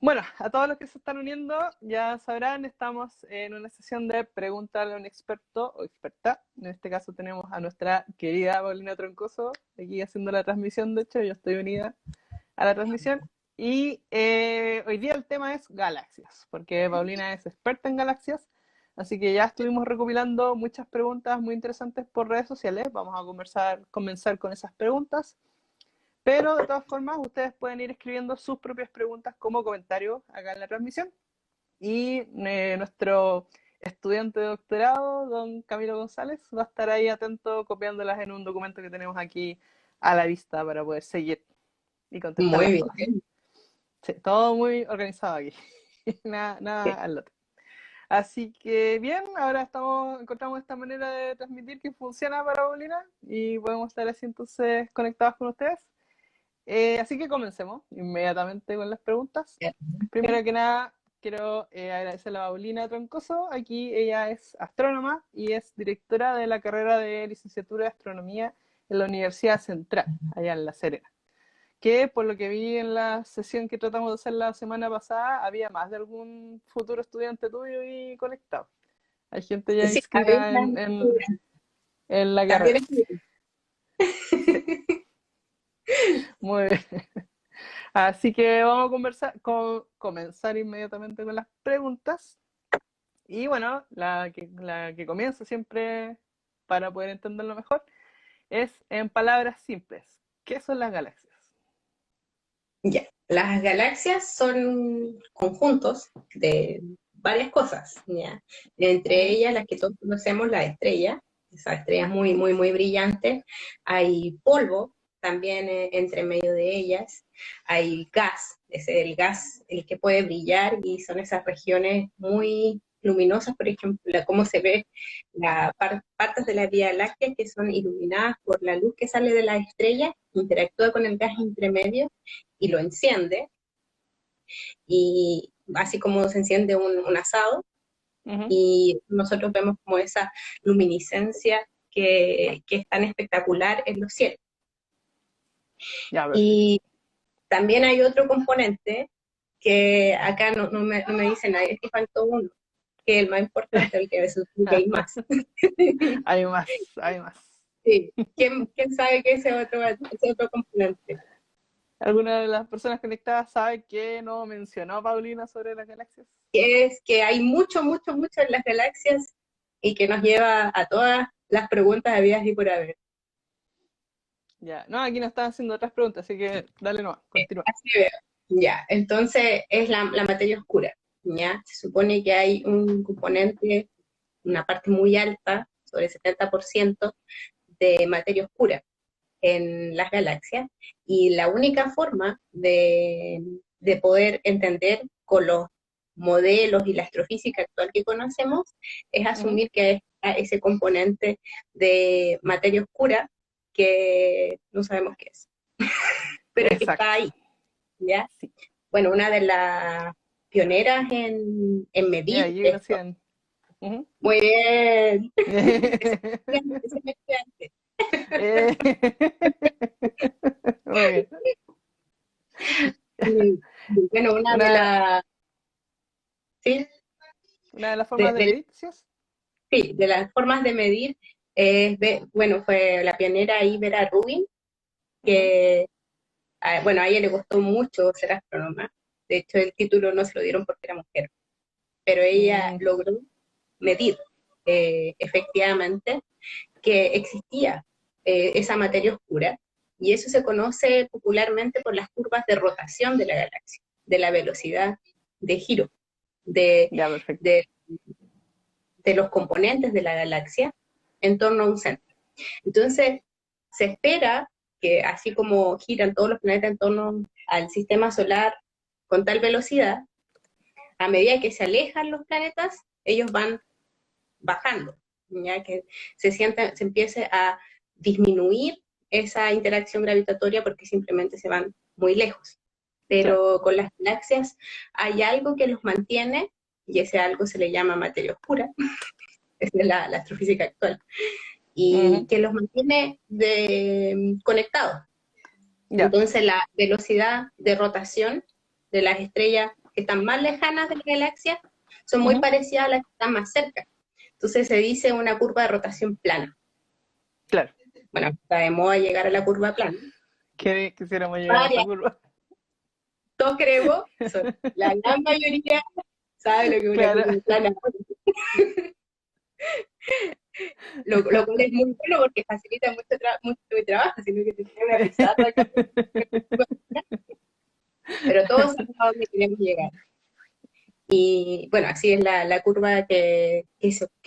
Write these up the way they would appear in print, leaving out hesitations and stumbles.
Bueno, a todos los que se están uniendo, ya sabrán, estamos en una sesión de Pregúntale a un experto o experta. En este caso tenemos a nuestra querida Paulina Troncoso, aquí haciendo la transmisión. De hecho, yo estoy unida a la transmisión. Y hoy día el tema es galaxias, porque Paulina es experta en galaxias. Así que ya estuvimos recopilando muchas preguntas muy interesantes por redes sociales. Vamos a comenzar con esas preguntas. Pero de todas formas, ustedes pueden ir escribiendo sus propias preguntas como comentarios acá en la transmisión. Y nuestro estudiante de doctorado, don Camilo González, va a estar ahí atento copiándolas en un documento que tenemos aquí a la vista para poder seguir y Muy contestarlas todas. bien. Sí, todo muy organizado aquí. Nada al lote. Así que bien, ahora encontramos esta manera de transmitir que funciona para Paulina y podemos estar así entonces conectados con ustedes. Así que comencemos inmediatamente con las preguntas. Primero que nada, quiero agradecerle a Paulina Troncoso. Aquí ella es astrónoma y es directora de la carrera de licenciatura de astronomía en la Universidad Central, allá en La Serena. Que por lo que vi en la sesión que tratamos de hacer la semana pasada, había más de algún futuro estudiante tuyo y conectado. Hay gente ya Sí, a ver, inscrita en la también carrera. es muy Sí, muy bien. Así que vamos a comenzar inmediatamente con las preguntas. Y bueno, la que comienza siempre para poder entenderlo mejor es en palabras simples. ¿Qué son las galaxias? ya. Las galaxias son conjuntos de varias cosas, ¿ya? Entre Ujú, ellas, las que todos conocemos, la estrella, esas estrellas muy, muy, muy brillantes. Hay polvo también entre medio de ellas. Hay gas, es el gas el que puede brillar y son esas regiones muy luminosas, por ejemplo, cómo se ve partes de la Vía Láctea que son iluminadas por la luz que sale de la estrella, interactúa con el gas intermedio y lo enciende, y así como se enciende un asado, ujú. y nosotros vemos como esa luminiscencia que es tan espectacular en los cielos. Ya, perfecto. Y también hay otro componente que acá no me dice nadie, es que faltó uno, que es el más importante, el que a veces hay más. Hay más, hay más. Sí. ¿Quién sabe que ese otro componente? ¿Alguna de las personas conectadas sabe que no mencionó Paulina sobre las galaxias? Que es que hay mucho, mucho, mucho en las galaxias y que nos lleva a todas las preguntas habidas y por haber. Ya, no, aquí nos están haciendo otras preguntas, así que dale nomás, continúa. Así veo. Ya, entonces es la materia oscura. Ya, se supone que hay un componente, una parte muy alta, sobre el 70% de materia oscura en las galaxias, y la única forma de poder entender con los modelos y la astrofísica actual que conocemos es Ujú, asumir que está ese componente de materia oscura que no sabemos qué es, pero que está exacto. ahí, ¿ya? Sí. Bueno, una de las pioneras en medir Aquí esto. recién. Ujú. Muy bien. Ese me estudiante. Eh, Muy bien. Y, bueno, una de Una, las, sí, una de las de, formas de de- medir, ¿decías? sí, de las formas de medir, bueno, fue la pionera Ibera Rubin, Ujú. que, bueno, a ella le costó mucho ser astrónoma. De hecho, el título no se lo dieron porque era mujer, pero ella Mm, logró medir efectivamente que existía esa materia oscura, y eso se conoce popularmente por las curvas de rotación de la galaxia, de la velocidad de giro de, ya, perfecto. de, de los componentes de la galaxia en torno a un centro. Entonces, se espera que así como giran todos los planetas en torno al sistema solar con tal velocidad, a medida que se alejan los planetas, ellos van bajando, ya que se empiece a disminuir esa interacción gravitatoria porque simplemente se van muy lejos. Claro. Pero con las galaxias hay algo que los mantiene, y ese algo se le llama materia oscura, es la astrofísica actual, y Ujú. que los mantiene conectados. Ya. Entonces la velocidad de rotación de las estrellas que están más lejanas de la galaxia son muy Ujú. parecidas a las que están más cerca. Entonces se dice una curva de rotación plana. Claro, Bueno, está de moda llegar a la curva plana. que quisiéramos llegar a esa Varias, curva. todos creemos, la gran mayoría sabe lo que es una Claro. curva plana, lo cual es muy bueno porque facilita mucho mi trabajo, sino que te tiene una pizarra acá, pero todos sabemos a dónde queremos llegar. Y bueno, así es la curva que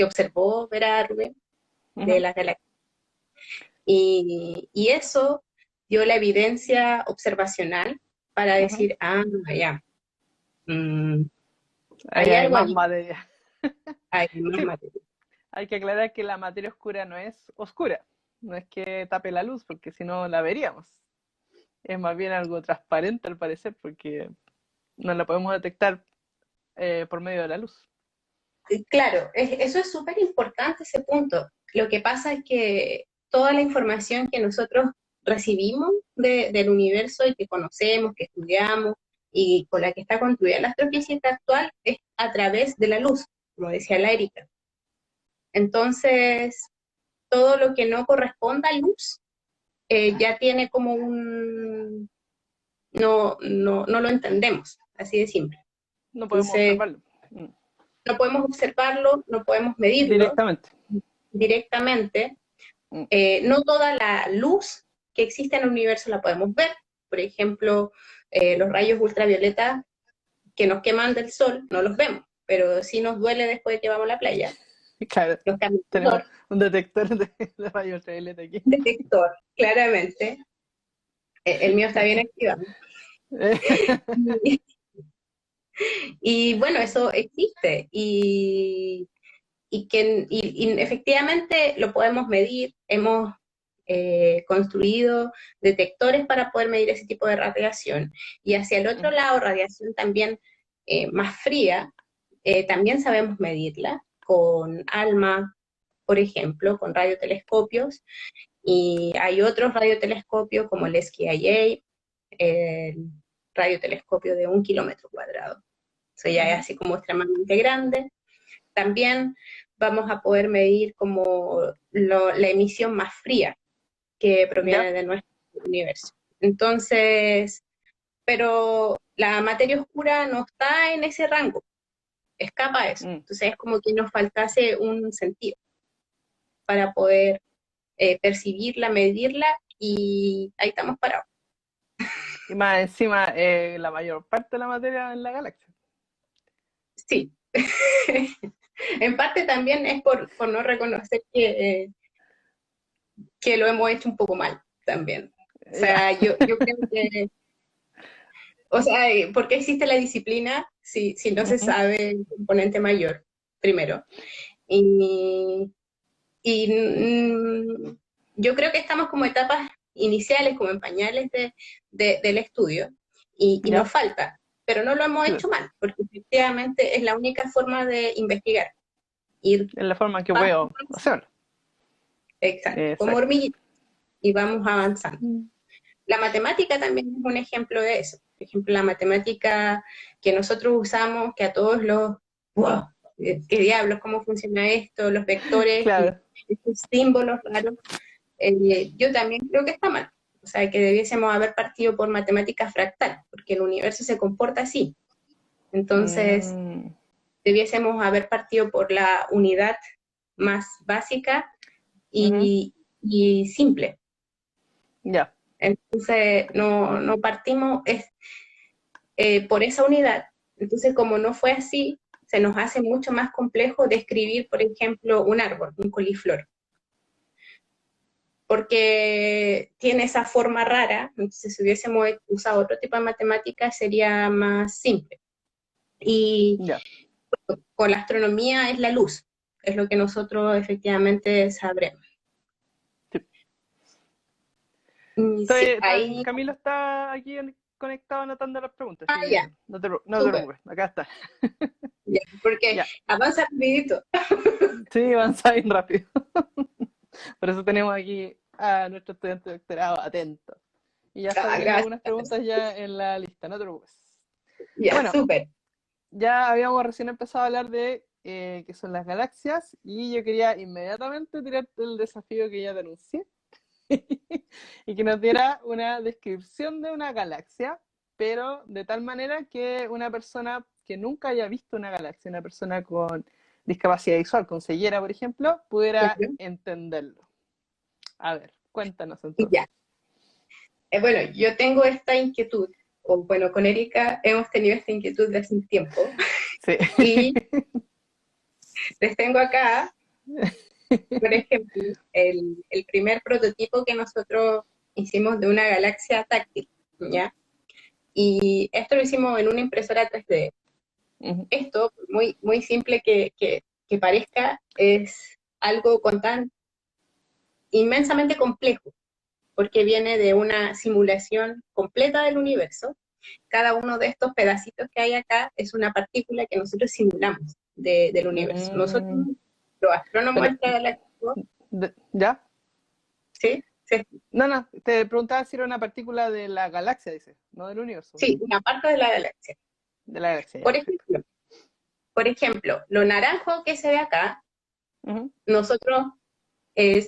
observó Vera Rubin de Ujú. las galaxias. Y eso dio la evidencia observacional para Ujú. decir, ah, ya, mm, Ahí hay hay algo más allí, materia. hay más Sí, materia. hay que aclarar que la materia oscura no es oscura, no es que tape la luz, porque si no la veríamos. Es más bien algo transparente al parecer, porque no la podemos detectar por medio de la luz. Claro, eso es súper importante ese punto. Lo que pasa es que toda la información que nosotros recibimos del universo y que conocemos, que estudiamos y con la que está construida la astrofísica actual es a través de la luz, como decía la Erika. Entonces, todo lo que no corresponda a luz ya tiene como no lo entendemos, así de simple. No podemos Entonces, observarlo. no podemos observarlo, no podemos medirlo Directamente. directamente. No toda la luz que existe en el universo la podemos ver. Por ejemplo, los rayos ultravioleta que nos queman del sol no los vemos, pero sí nos duele después de que vamos a la playa. Claro, Nos cambia el tenemos color, un detector de rayos ultravioleta aquí. un detector, claramente. El mío está bien activado. Y, y bueno, eso existe y efectivamente lo podemos medir. Hemos construido detectores para poder medir ese tipo de radiación. Y hacia el otro lado, radiación también más fría, también sabemos medirla con ALMA, por ejemplo, con radiotelescopios. Y hay otros radiotelescopios como el SKIA, el radiotelescopio de 1 km². Eso ya es así como extremadamente grande. También vamos a poder medir como la emisión más fría que ¿Ya? proviene de nuestro universo. Entonces, pero la materia oscura no está en ese rango, escapa a eso. Mm. Entonces es como que nos faltase un sentido para poder percibirla, medirla y ahí estamos parados. Y más encima, la mayor parte de la materia en la galaxia. Sí. En parte también es por no reconocer que lo hemos hecho un poco mal también. O Ya. sea, yo creo que, o sea, ¿por qué existe la disciplina si no se sabe el componente mayor, primero? Y, y yo creo que estamos como etapas iniciales, como en pañales del estudio, y nos ¿Ya? falta, pero no lo hemos Claro. hecho mal, porque efectivamente es la única forma de investigar, ir Es la forma que paso puedo a paso, hacerlo. exacto, como Exacto. hormiguita, y vamos avanzando. La matemática también es un ejemplo de eso. Por ejemplo, la matemática que nosotros usamos, que a todos wow, qué diablos, cómo funciona esto, los vectores y Claro. estos símbolos raros, yo también creo que está mal. O sea, que debiésemos haber partido por matemática fractal, porque el universo se comporta así. Entonces, Mm, debiésemos haber partido por la unidad más básica ujú. y simple. Ya. Entonces, no partimos por esa unidad. Entonces, como no fue así, se nos hace mucho más complejo describir, por ejemplo, un árbol, un coliflor, porque tiene esa forma rara. Entonces, si hubiésemos usado otro tipo de matemática, sería más simple. Y Ya. con la astronomía es la luz, es lo que nosotros efectivamente sabremos. Sí. Y sí, El ahí, Camilo está aquí conectado anotando las preguntas, así ya, que no te súper, preocupes, acá está. ya, porque Ya. avanza rapidito. Sí, avanza bien rápido. Por eso tenemos aquí a nuestro estudiante de doctorado atento. Y ya está Ah, teniendo algunas gracias, preguntas ya en la lista, no te preocupes. ya, Bueno, súper. ya habíamos recién empezado a hablar de qué son las galaxias y yo quería inmediatamente tirarte el desafío que ya te anuncié y que nos diera una descripción de una galaxia, pero de tal manera que una persona que nunca haya visto una galaxia, una persona con discapacidad visual, con ceguera, por ejemplo, pudiera Ujú. entenderlo. A ver, cuéntanos Y entonces. ya. Bueno, yo tengo esta inquietud, o bueno, con Erika hemos tenido esta inquietud desde hace un tiempo, Sí. y les tengo acá, por ejemplo, el primer prototipo que nosotros hicimos de una galaxia táctil, ¿ya? Y esto lo hicimos en una impresora 3D. Ujú. Esto, muy, muy simple que parezca, es algo con tan inmensamente complejo, porque viene de una simulación completa del universo. Cada uno de estos pedacitos que hay acá es una partícula que nosotros simulamos del universo. Nosotros, Mm, los astrónomos pero, extragalácticos, ¿ya? ¿sí? Sí, No, no, te preguntaba si era una partícula de la galaxia, dice, no del universo, sí, una parte de la galaxia. de la galaxia, ya, Por perfecto. ejemplo, por ejemplo, lo naranjo que se ve acá, Ujú. nosotros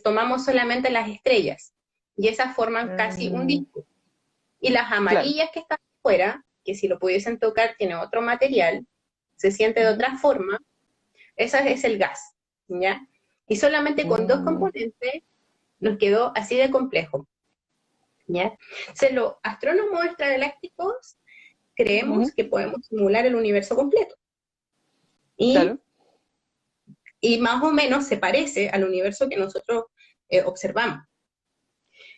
tomamos solamente las estrellas y esas forman casi un Mm, disco. Y las claro. amarillas que están afuera, que si lo pudiesen tocar tiene otro material, se siente de Ujú. otra forma, eso es el gas, ¿ya? Y solamente con dos Mm, componentes nos quedó así de complejo, ¿ya? Entonces, los astrónomos extragalácticos creemos ujú. que podemos simular el universo completo. Y, Claro. y más o menos se parece al universo que nosotros observamos.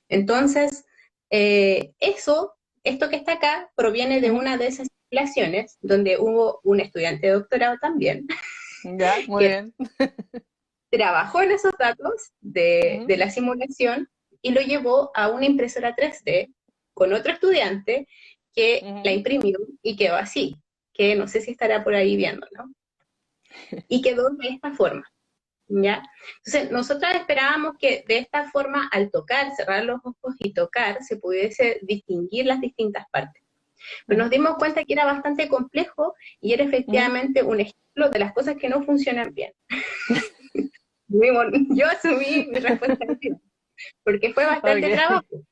Entonces, esto que está acá proviene de Ujú. una de esas simulaciones donde hubo un estudiante de doctorado también Ya, muy que bien. trabajó en esos datos Ujú. de la simulación y lo llevó a una impresora 3D con otro estudiante que la Ujú. imprimió y quedó así, que no sé si estará por ahí viendo, ¿no? Y quedó de esta forma. ¿Ya? Entonces, nosotras esperábamos que de esta forma, al tocar, cerrar los ojos y tocar, se pudiese distinguir las distintas partes. Pero nos Ujú. dimos cuenta que era bastante complejo y era Ujú. efectivamente un ejemplo de las cosas que no funcionan bien. Yo asumí mi responsabilidad, porque fue bastante Ok, trabajo.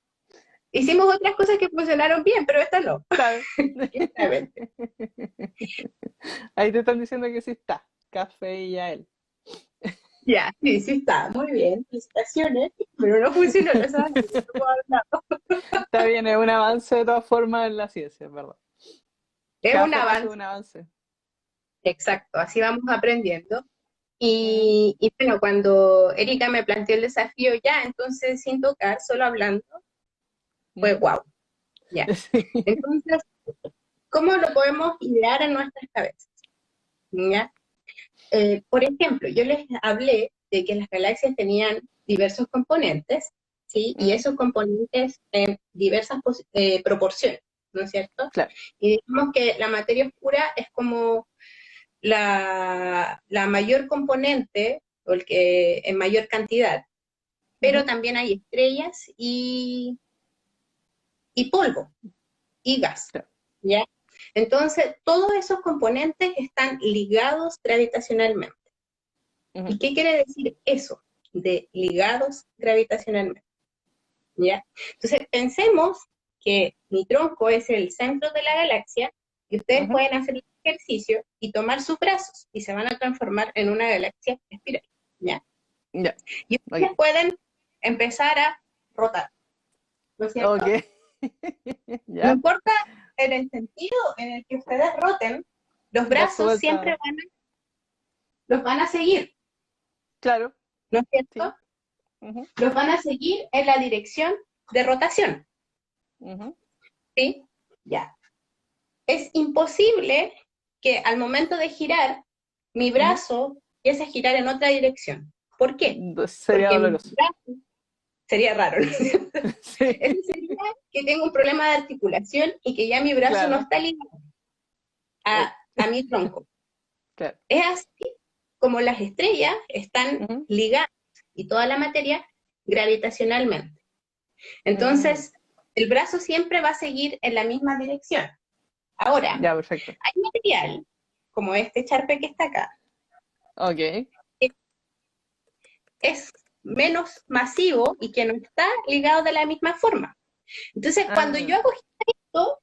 Hicimos otras cosas que funcionaron bien, pero esta no, claro. claramente. Ahí te están diciendo que sí está. Café y a él. Ya, sí, sí está, muy bien, felicitaciones, pero no funcionó, no sabes de qué puedo hablar. Está bien, es un avance de todas formas en la ciencia, es verdad. Es Cada un fracaso es avance, un avance. exacto, así vamos aprendiendo. Ujú. Y bueno, cuando Erika me planteó el desafío ya, entonces sin tocar, solo hablando, fue Ujú. wow, ya. Sí. Entonces, ¿cómo lo podemos idear en nuestras cabezas? ¿Ya? Por ejemplo, yo les hablé de que las galaxias tenían diversos componentes, ¿sí? Y Ujú. esos componentes en diversas proporciones, ¿no es cierto? Claro. Y digamos que la materia oscura es como la mayor componente, o el que en mayor cantidad, pero Ujú. también hay estrellas y polvo y gas, Claro. ¿ya? Entonces, todos esos componentes están ligados gravitacionalmente. Ujú. ¿Y qué quiere decir eso de ligados gravitacionalmente? ¿Ya? Entonces, pensemos que mi tronco es el centro de la galaxia y ustedes Ujú. pueden hacer el ejercicio y tomar sus brazos y se van a transformar en una galaxia espiral, ¿ya? Ya. Y ustedes Ok. pueden empezar a rotar, ¿no es Ok. cierto? No Ya. importa en el sentido en el que ustedes roten, los Da brazos siempre suelta. los van a seguir, Claro. ¿no es Sí. cierto? Ujú. Los van a seguir en la dirección de rotación, Ujú. ¿sí? Ya. Es imposible que al momento de girar, mi Ujú. brazo empiece a girar en otra dirección. ¿Por qué? Sería Porque mi doloroso. brazo sería raro, ¿no es cierto? Sí. Eso sería que tengo un problema de articulación y que ya mi brazo no Claro. está ligado Uy. a mi tronco. Claro. Es así como las estrellas están Ujú. ligadas y toda la materia gravitacionalmente. Mm. Entonces, el brazo siempre va a seguir en la misma dirección. Ahora, Ya, perfecto. hay material como este charpe que está acá, Ok. es menos masivo y que no está ligado de la misma forma. Entonces, cuando Ah, yo hago esto,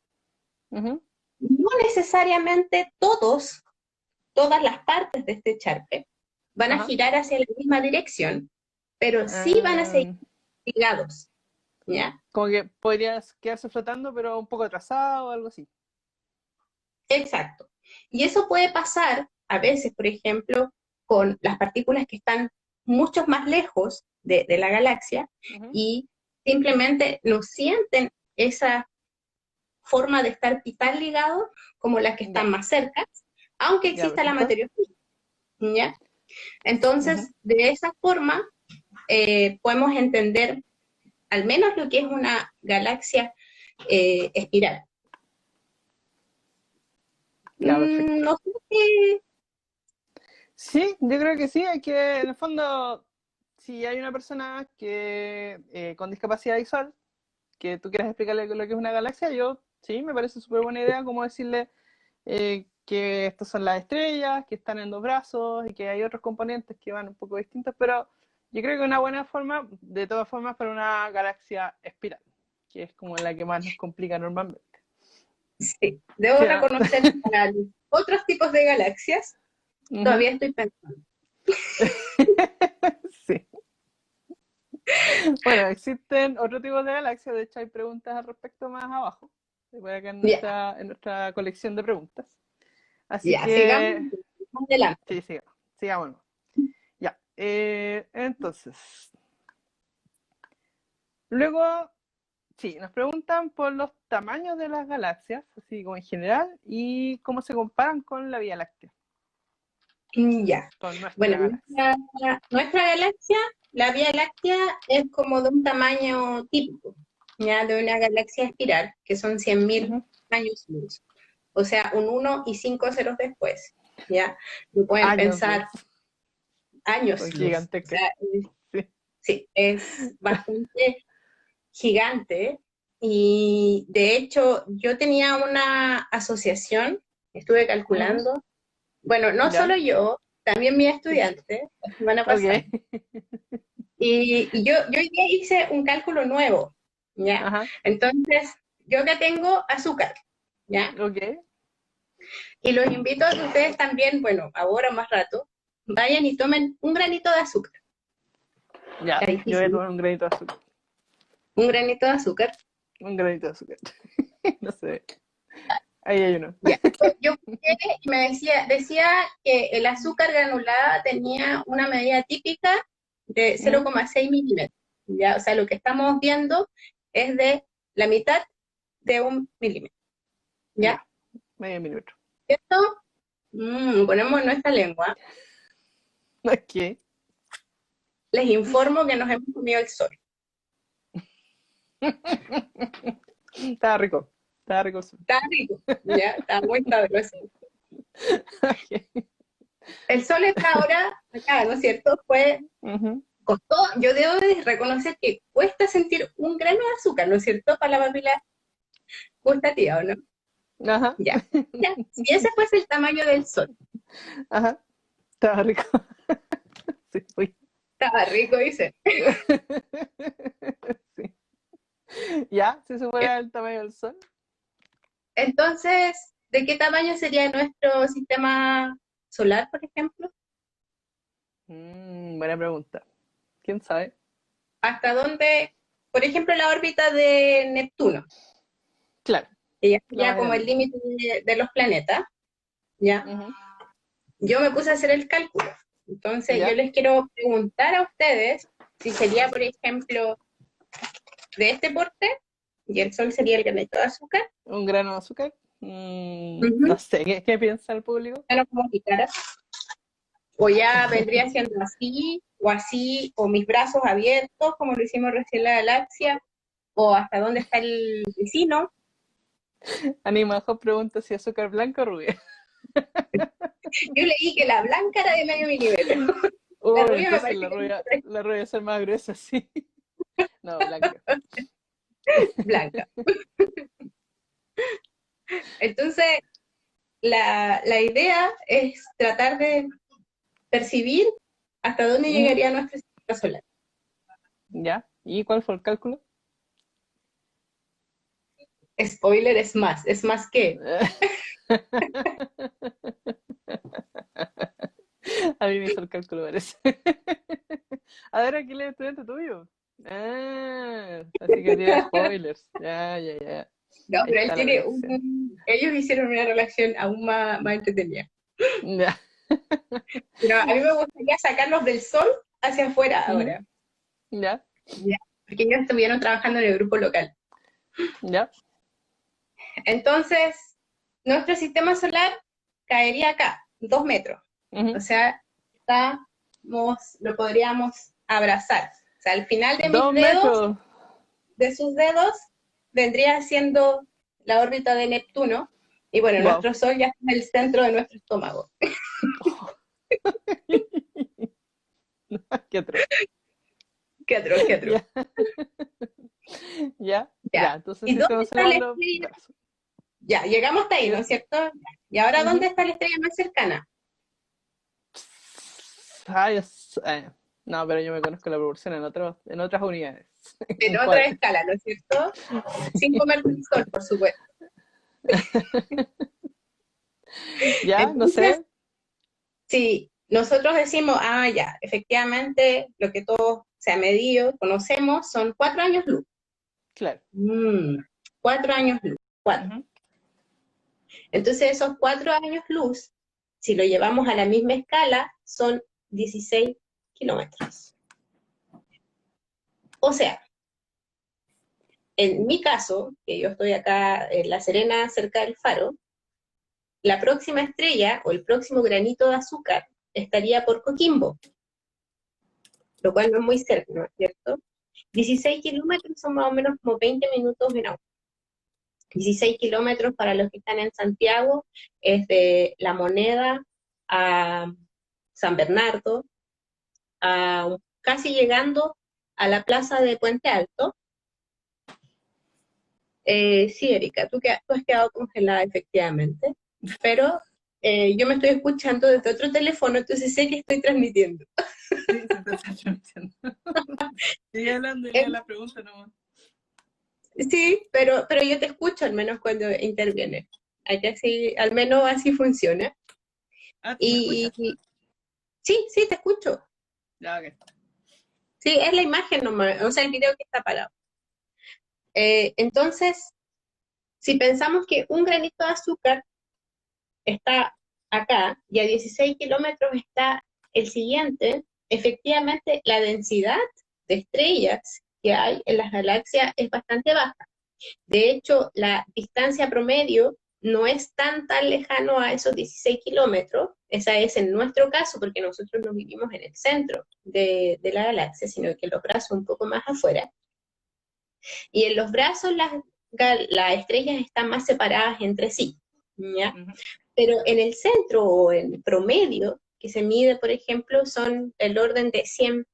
ujú, no necesariamente todas las partes de este charpe van a ajá. girar hacia la misma dirección, pero sí van a seguir Ah, ligados, ¿ya? como que podrías quedarse flotando, pero un poco atrasado o algo así. Exacto. Y eso puede pasar a veces, por ejemplo, con las partículas que están mucho más lejos de la galaxia Ujú. y simplemente no sienten esa forma de estar tan ligados como las que están Ya, más cerca, aunque ya, exista la perfecto. materia oscura, ¿ya? Ujú. Entonces, de esa forma, podemos entender al menos lo que es una galaxia espiral. Ya, perfecto. No sé qué. Sí, yo creo que sí, hay que, en el fondo, si hay una persona que con discapacidad visual, que tú quieras explicarle lo que es una galaxia, yo sí, me parece súper buena idea como decirle que estas son las estrellas, que están en dos brazos y que hay otros componentes que van un poco distintos, pero yo creo que una buena forma, de todas formas, para una galaxia espiral, que es como la que más nos complica normalmente. Sí, debo Sí, ¿ah? reconocer que para los otros tipos de galaxias Ujú. todavía estoy pensando. Sí. Bueno, existen otro tipo de galaxias, de hecho hay preguntas al respecto más abajo, por acá Ya, en nuestra colección de preguntas. Así ya, sigamos que, más adelante. sí, sigamos, sigámonos. Ya, entonces, luego, sí, nos preguntan por los tamaños de las galaxias, así como en general, y cómo se comparan con la Vía Láctea, Ya. con Bueno, nuestra galaxia. nuestra galaxia, la Vía Láctea, es como de un tamaño típico, ya, de una galaxia espiral, que son 100.000 Ujú. años luz. O sea, un 1 y 5 ceros después, ¿ya? No pueden Años luz, pensar años son luz. O gigantescas. sea, Sí. sí, es bastante gigante. Y de hecho, yo tenía una asociación, estuve Ujú. calculando, bueno, no ¿Ya? solo yo, también mi Sí. estudiante, la semana pasada. Ok. Y yo hoy día hice un cálculo nuevo, ¿ya? Ajá. Entonces, yo acá tengo azúcar, ¿ya? Ok. Y los invito a que ustedes también, bueno, ahora más rato, vayan y tomen un granito de azúcar. Ya, Está yo voy a difícil. tomar un granito de azúcar. Un granito de azúcar. Un granito de azúcar. No sé. Ahí hay uno. Ya. Yo busqué y me decía que el azúcar granulada tenía una medida típica de Ujú. 0,6 milímetros. Ya, o sea, lo que estamos viendo es de la mitad de un milímetro. ¿Ya? Ya, medio minuto. Esto ponemos en nuestra lengua. Ok. Les informo que nos hemos comido el sol. Estaba rico. Estaba rico. Sí. Está rico, ¿ya? Está muy sabroso. Ok. El sol está ahora acá, ¿no es cierto? Ujú. Costó, yo debo de reconocer que cuesta sentir un grano de azúcar, ¿no es cierto? Para la papila gustativa, ¿o no? Ajá. Ya, ya. Si ese fuese el tamaño del sol, Ajá. Estaba rico. Sí, uy. estaba rico, dice. Sí. Ya, si se fuera el tamaño del sol. Entonces, ¿de qué tamaño sería nuestro sistema solar, por ejemplo? Buena pregunta. ¿Quién sabe? ¿Hasta dónde, por ejemplo, la órbita de Neptuno? Claro, Que ya la sería más como el grande. límite de los planetas, ¿ya? Ujú. Yo me puse a hacer el cálculo. Entonces, yo Ya, les quiero preguntar a ustedes si sería, por ejemplo, de este porte, y el Sol sería el granito de azúcar, un grano de azúcar. uh-huh, No sé, ¿qué piensa el público? claro, como mi cara, o ya vendría siendo así, o mis brazos abiertos, como lo hicimos recién en la galaxia, o hasta dónde está el vecino. Animajo pregunta si azúcar blanca o rubia. Yo leí que la blanca era de medio milímetro, la Uy, rubia me entonces parece que la rubia debe ser más gruesa, sí. No, blanca. es blanca. Entonces, la idea es tratar de percibir hasta dónde llegaría nuestro sistema solar. ¿Ya? ¿Y cuál fue el cálculo? Spoiler, es más que. A mí me hizo el cálculo, parece. A ver, aquí el estudiante tuyo. Ah, así que tiene spoilers. Ya, ya, ya. No, Ahí pero él está la tiene conexión. ellos hicieron una relación aún más entretenida. Ya. Pero a mí me gustaría sacarlos del sol hacia afuera ¿Mm? ahora. Ya, Ya. Porque ellos estuvieron trabajando en el grupo local. ya. Entonces, nuestro sistema solar caería acá, 2 metros. O Ujú. sea, lo podríamos abrazar. O sea, al final de mis Dos dedos, metros. de sus dedos, vendría siendo la órbita de Neptuno. Y bueno, Wow. nuestro Sol ya está en el centro de nuestro estómago. Qué atroz. Qué atroz, qué atroz. Ya, ya, Ya. ya. Entonces, ¿Y si dónde estamos está la hablando estrella? brazos. Ya, llegamos hasta ahí, ¿no es cierto? Y ahora, ¿dónde Ujú. está la estrella más cercana? Ay, no, pero yo me conozco la proporción en otras unidades. En En otra cuadras. escala, ¿no es cierto? Sí. 5 metros del Sol, por supuesto. Ya, no Entonces, sé. si nosotros decimos, ah, ya, efectivamente, lo que todos se ha medido, conocemos, son 4 años luz. Claro. Mm, 4 años luz, 4. Ujú. Entonces, esos 4 años luz, si lo llevamos a la misma escala, son 16 kilómetros. O sea, en mi caso, que yo estoy acá en La Serena, cerca del Faro, la próxima estrella o el próximo granito de azúcar estaría por Coquimbo, lo cual no es muy cerca, ¿no es cierto? 16 kilómetros son más o menos como 20 minutos en auto. 16 kilómetros para los que están en Santiago es de La Moneda a San Bernardo, casi llegando a la plaza de Puente Alto. Sí, Erika, tú has quedado congelada efectivamente, pero yo me estoy escuchando desde otro teléfono, entonces sé que estoy transmitiendo. Sí, se te está transmitiendo. Sigue hablando y lea la pregunta nomás. Sí, pero yo te escucho al menos cuando interviene. Hay que así, al menos así funciona. Ah, ¿me Y, escuchas? sí, sí, te escucho. Ya, ok. Sí, es la imagen nomás, o sea, el video que está parado. Entonces, si pensamos que un granito de azúcar está acá y a 16 kilómetros está el siguiente, efectivamente la densidad de estrellas que hay en las galaxias es bastante baja. De hecho, la distancia promedio no es tan lejano a esos 16 kilómetros, esa es en nuestro caso, porque nosotros no vivimos en el centro de la galaxia, sino que los brazos un poco más afuera. Y en los brazos las estrellas están más separadas entre sí, ¿ya? Ujú. Pero en el centro o en promedio, que se mide, por ejemplo, son el orden de 100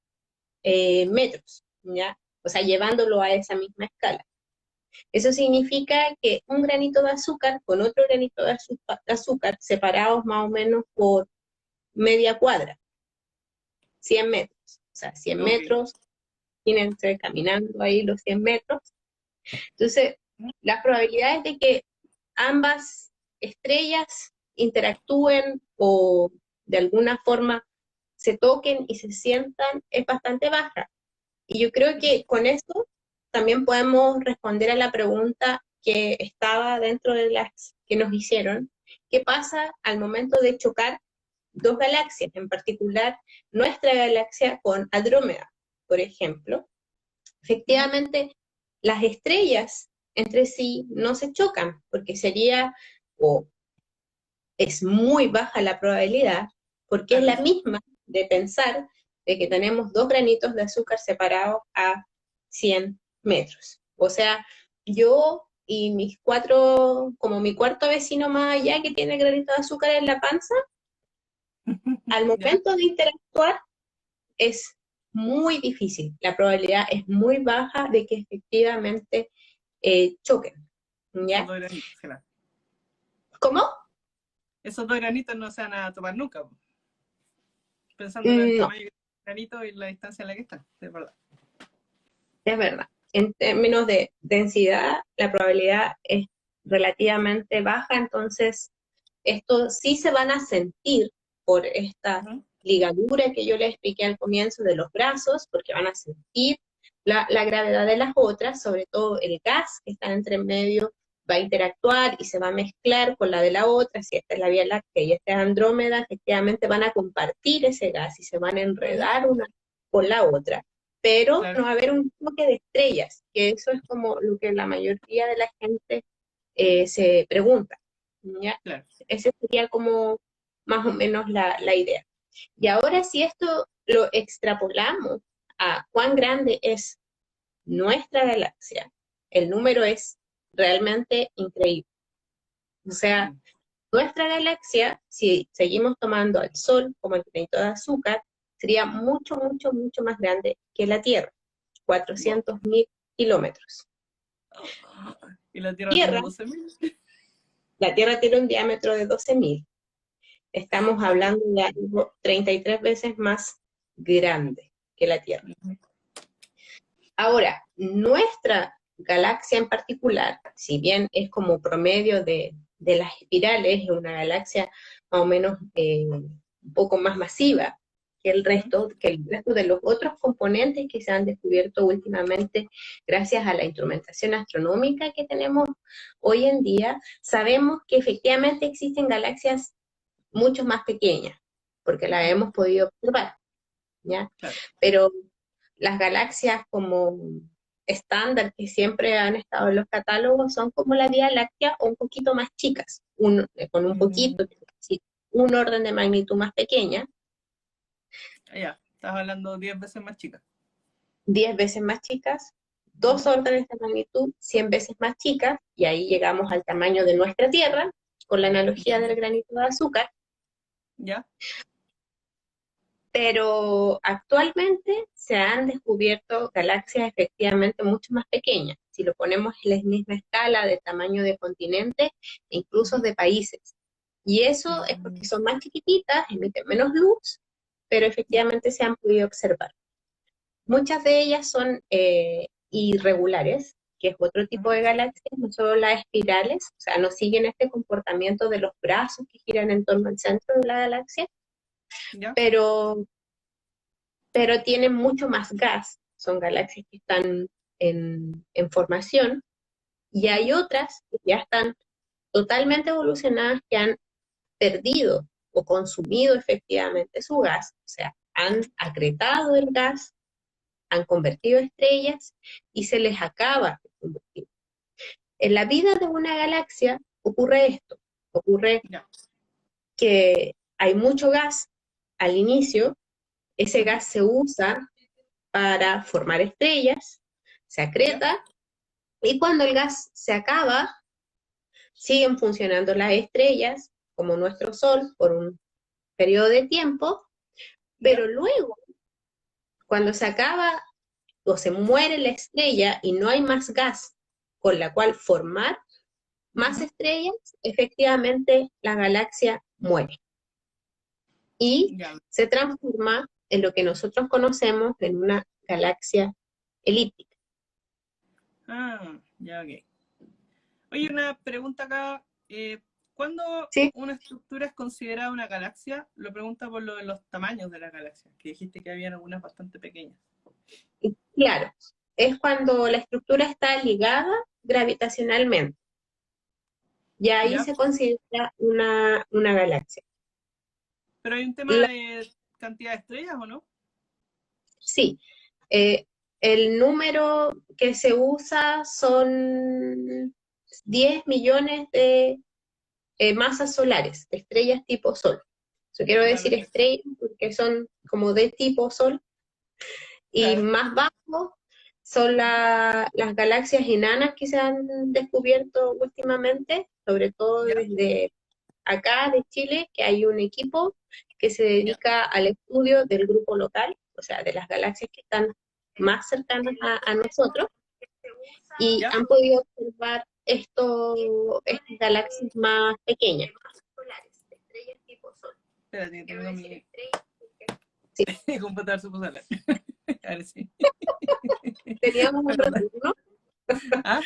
metros, ¿ya? O sea, llevándolo a esa misma escala. Eso significa que un granito de azúcar con otro granito de azúcar separados más o menos por media cuadra, 100 metros. O sea, 100 Ok. metros, imagínense caminando ahí los 100 metros. Entonces, las probabilidades de que ambas estrellas interactúen o de alguna forma se toquen y se sientan es bastante baja. Y yo creo que con esto también podemos responder a la pregunta que estaba dentro de las que nos hicieron. ¿Qué pasa al momento de chocar dos galaxias, en particular nuestra galaxia con Andrómeda, por ejemplo? Efectivamente, las estrellas entre sí no se chocan, porque sería, o es muy baja la probabilidad, porque es Claro. la misma de pensar de que tenemos dos granitos de azúcar separados a 100 metros. O sea, yo y mis cuatro, como mi cuarto vecino más allá que tiene granito de azúcar en la panza, al Ya. momento de interactuar es muy difícil. La probabilidad es muy baja de que efectivamente choquen. Son ¿Ya? dos granitos, claro. ¿Cómo? esos dos granitos no se van a topar nunca, po. Pensando en el No, tamaño del granito y la distancia en la que están, de verdad. es verdad. En términos de densidad, la probabilidad es relativamente baja, entonces esto sí se van a sentir por esta Ujú. ligadura que yo les expliqué al comienzo de los brazos, porque van a sentir la gravedad de las otras, sobre todo el gas que está entre medio va a interactuar y se va a mezclar con la de la otra. Si esta es la Vía Láctea y esta es Andrómeda, efectivamente van a compartir ese gas y se van a Ujú. enredar una con la otra, pero no Claro, va a haber un choque de estrellas, que eso es como lo que la mayoría de la gente se pregunta, ¿ya? claro. Esa sería como más o menos la idea. Y ahora si esto lo extrapolamos a cuán grande es nuestra galaxia, el número es realmente increíble. O sea, Mm. nuestra galaxia, si seguimos tomando al Sol como el granito de azúcar, sería mucho, mucho, mucho más grande que la Tierra, Wow. 400.000 kilómetros. Y la Tierra tiene Tierra, 12.000. la Tierra tiene un diámetro de 12.000. Estamos hablando de algo 33 veces más grande que la Tierra. Ujú. Ahora, nuestra galaxia en particular, si bien es como promedio de las espirales, es una galaxia más o menos un poco más masiva Ujú. que el resto de los otros componentes que se han descubierto últimamente gracias a la instrumentación astronómica que tenemos hoy en día, sabemos que efectivamente existen galaxias mucho más pequeñas, porque las Ujú. hemos podido observar, ¿ya? Claro. Pero las galaxias como estándar que siempre han estado en los catálogos son como la Vía Láctea o un poquito más chicas, con un Mm. poquito, sí, un orden de magnitud más pequeña, Ya, estás hablando 10 veces más chica. 10 veces más chicas, dos Ujú. órdenes de magnitud, 100 veces más chicas, y ahí llegamos al tamaño de nuestra Tierra, con la analogía del granito de azúcar. Ya. Pero actualmente se han descubierto galaxias efectivamente mucho más pequeñas, si lo ponemos en la misma escala de tamaño de continente e incluso Ujú. de países. Y eso es Mm. porque son más chiquititas, emiten menos luz, pero Ya. efectivamente se han podido observar. Muchas de ellas son irregulares, que es otro tipo Ujú. de galaxias, no solo las espirales, o sea, no siguen este comportamiento de los brazos que giran en torno al centro de la galaxia, Ya. pero tienen mucho más gas, son galaxias que están en formación, y Ujú. hay otras que ya están totalmente evolucionadas, que han perdido o consumido efectivamente su gas, o sea, han acretado el gas, han convertido estrellas y se les acaba el combustible. En la vida de una galaxia ocurre esto, ocurre Ya. que hay mucho gas al inicio, ese Ujú. gas se usa para formar estrellas, se Ya. acreta, y cuando el gas se acaba, siguen funcionando las estrellas, como nuestro Sol, por un periodo de tiempo, Ya. pero luego, cuando se acaba o se muere la estrella y no hay más gas con la cual formar más Ujú. estrellas, efectivamente la galaxia muere y Ya. se transforma en lo que nosotros conocemos en una galaxia elíptica. Ah, ya, ok. Oye, una pregunta acá. ¿Cuándo ¿Sí? una estructura es considerada una galaxia? Lo pregunta por lo de los tamaños de la galaxia, que dijiste que había algunas bastante pequeñas. Y claro, es cuando la estructura está ligada gravitacionalmente. Y ahí ¿Ya? se considera una galaxia. Pero hay un tema La- de cantidad de estrellas, ¿o no? sí, eh, el número que se usa son 10 millones de masas solares, de estrellas tipo Sol. Yo quiero Ya, decir perfecto. estrellas porque son como de tipo Sol, y Claro. más bajo son las galaxias enanas que se han descubierto últimamente, sobre todo ¿Ya? desde acá de Chile, que hay un equipo que se ¿Ya? dedica al estudio del grupo local, o sea, de las galaxias que están más cercanas a nosotros, y ¿Ya? han podido observar estas galaxias más pequeñas. Espérate, tengo mi Sí. mi computador se puso a hablar. A ver si. Teníamos otro turno. ¿Ah?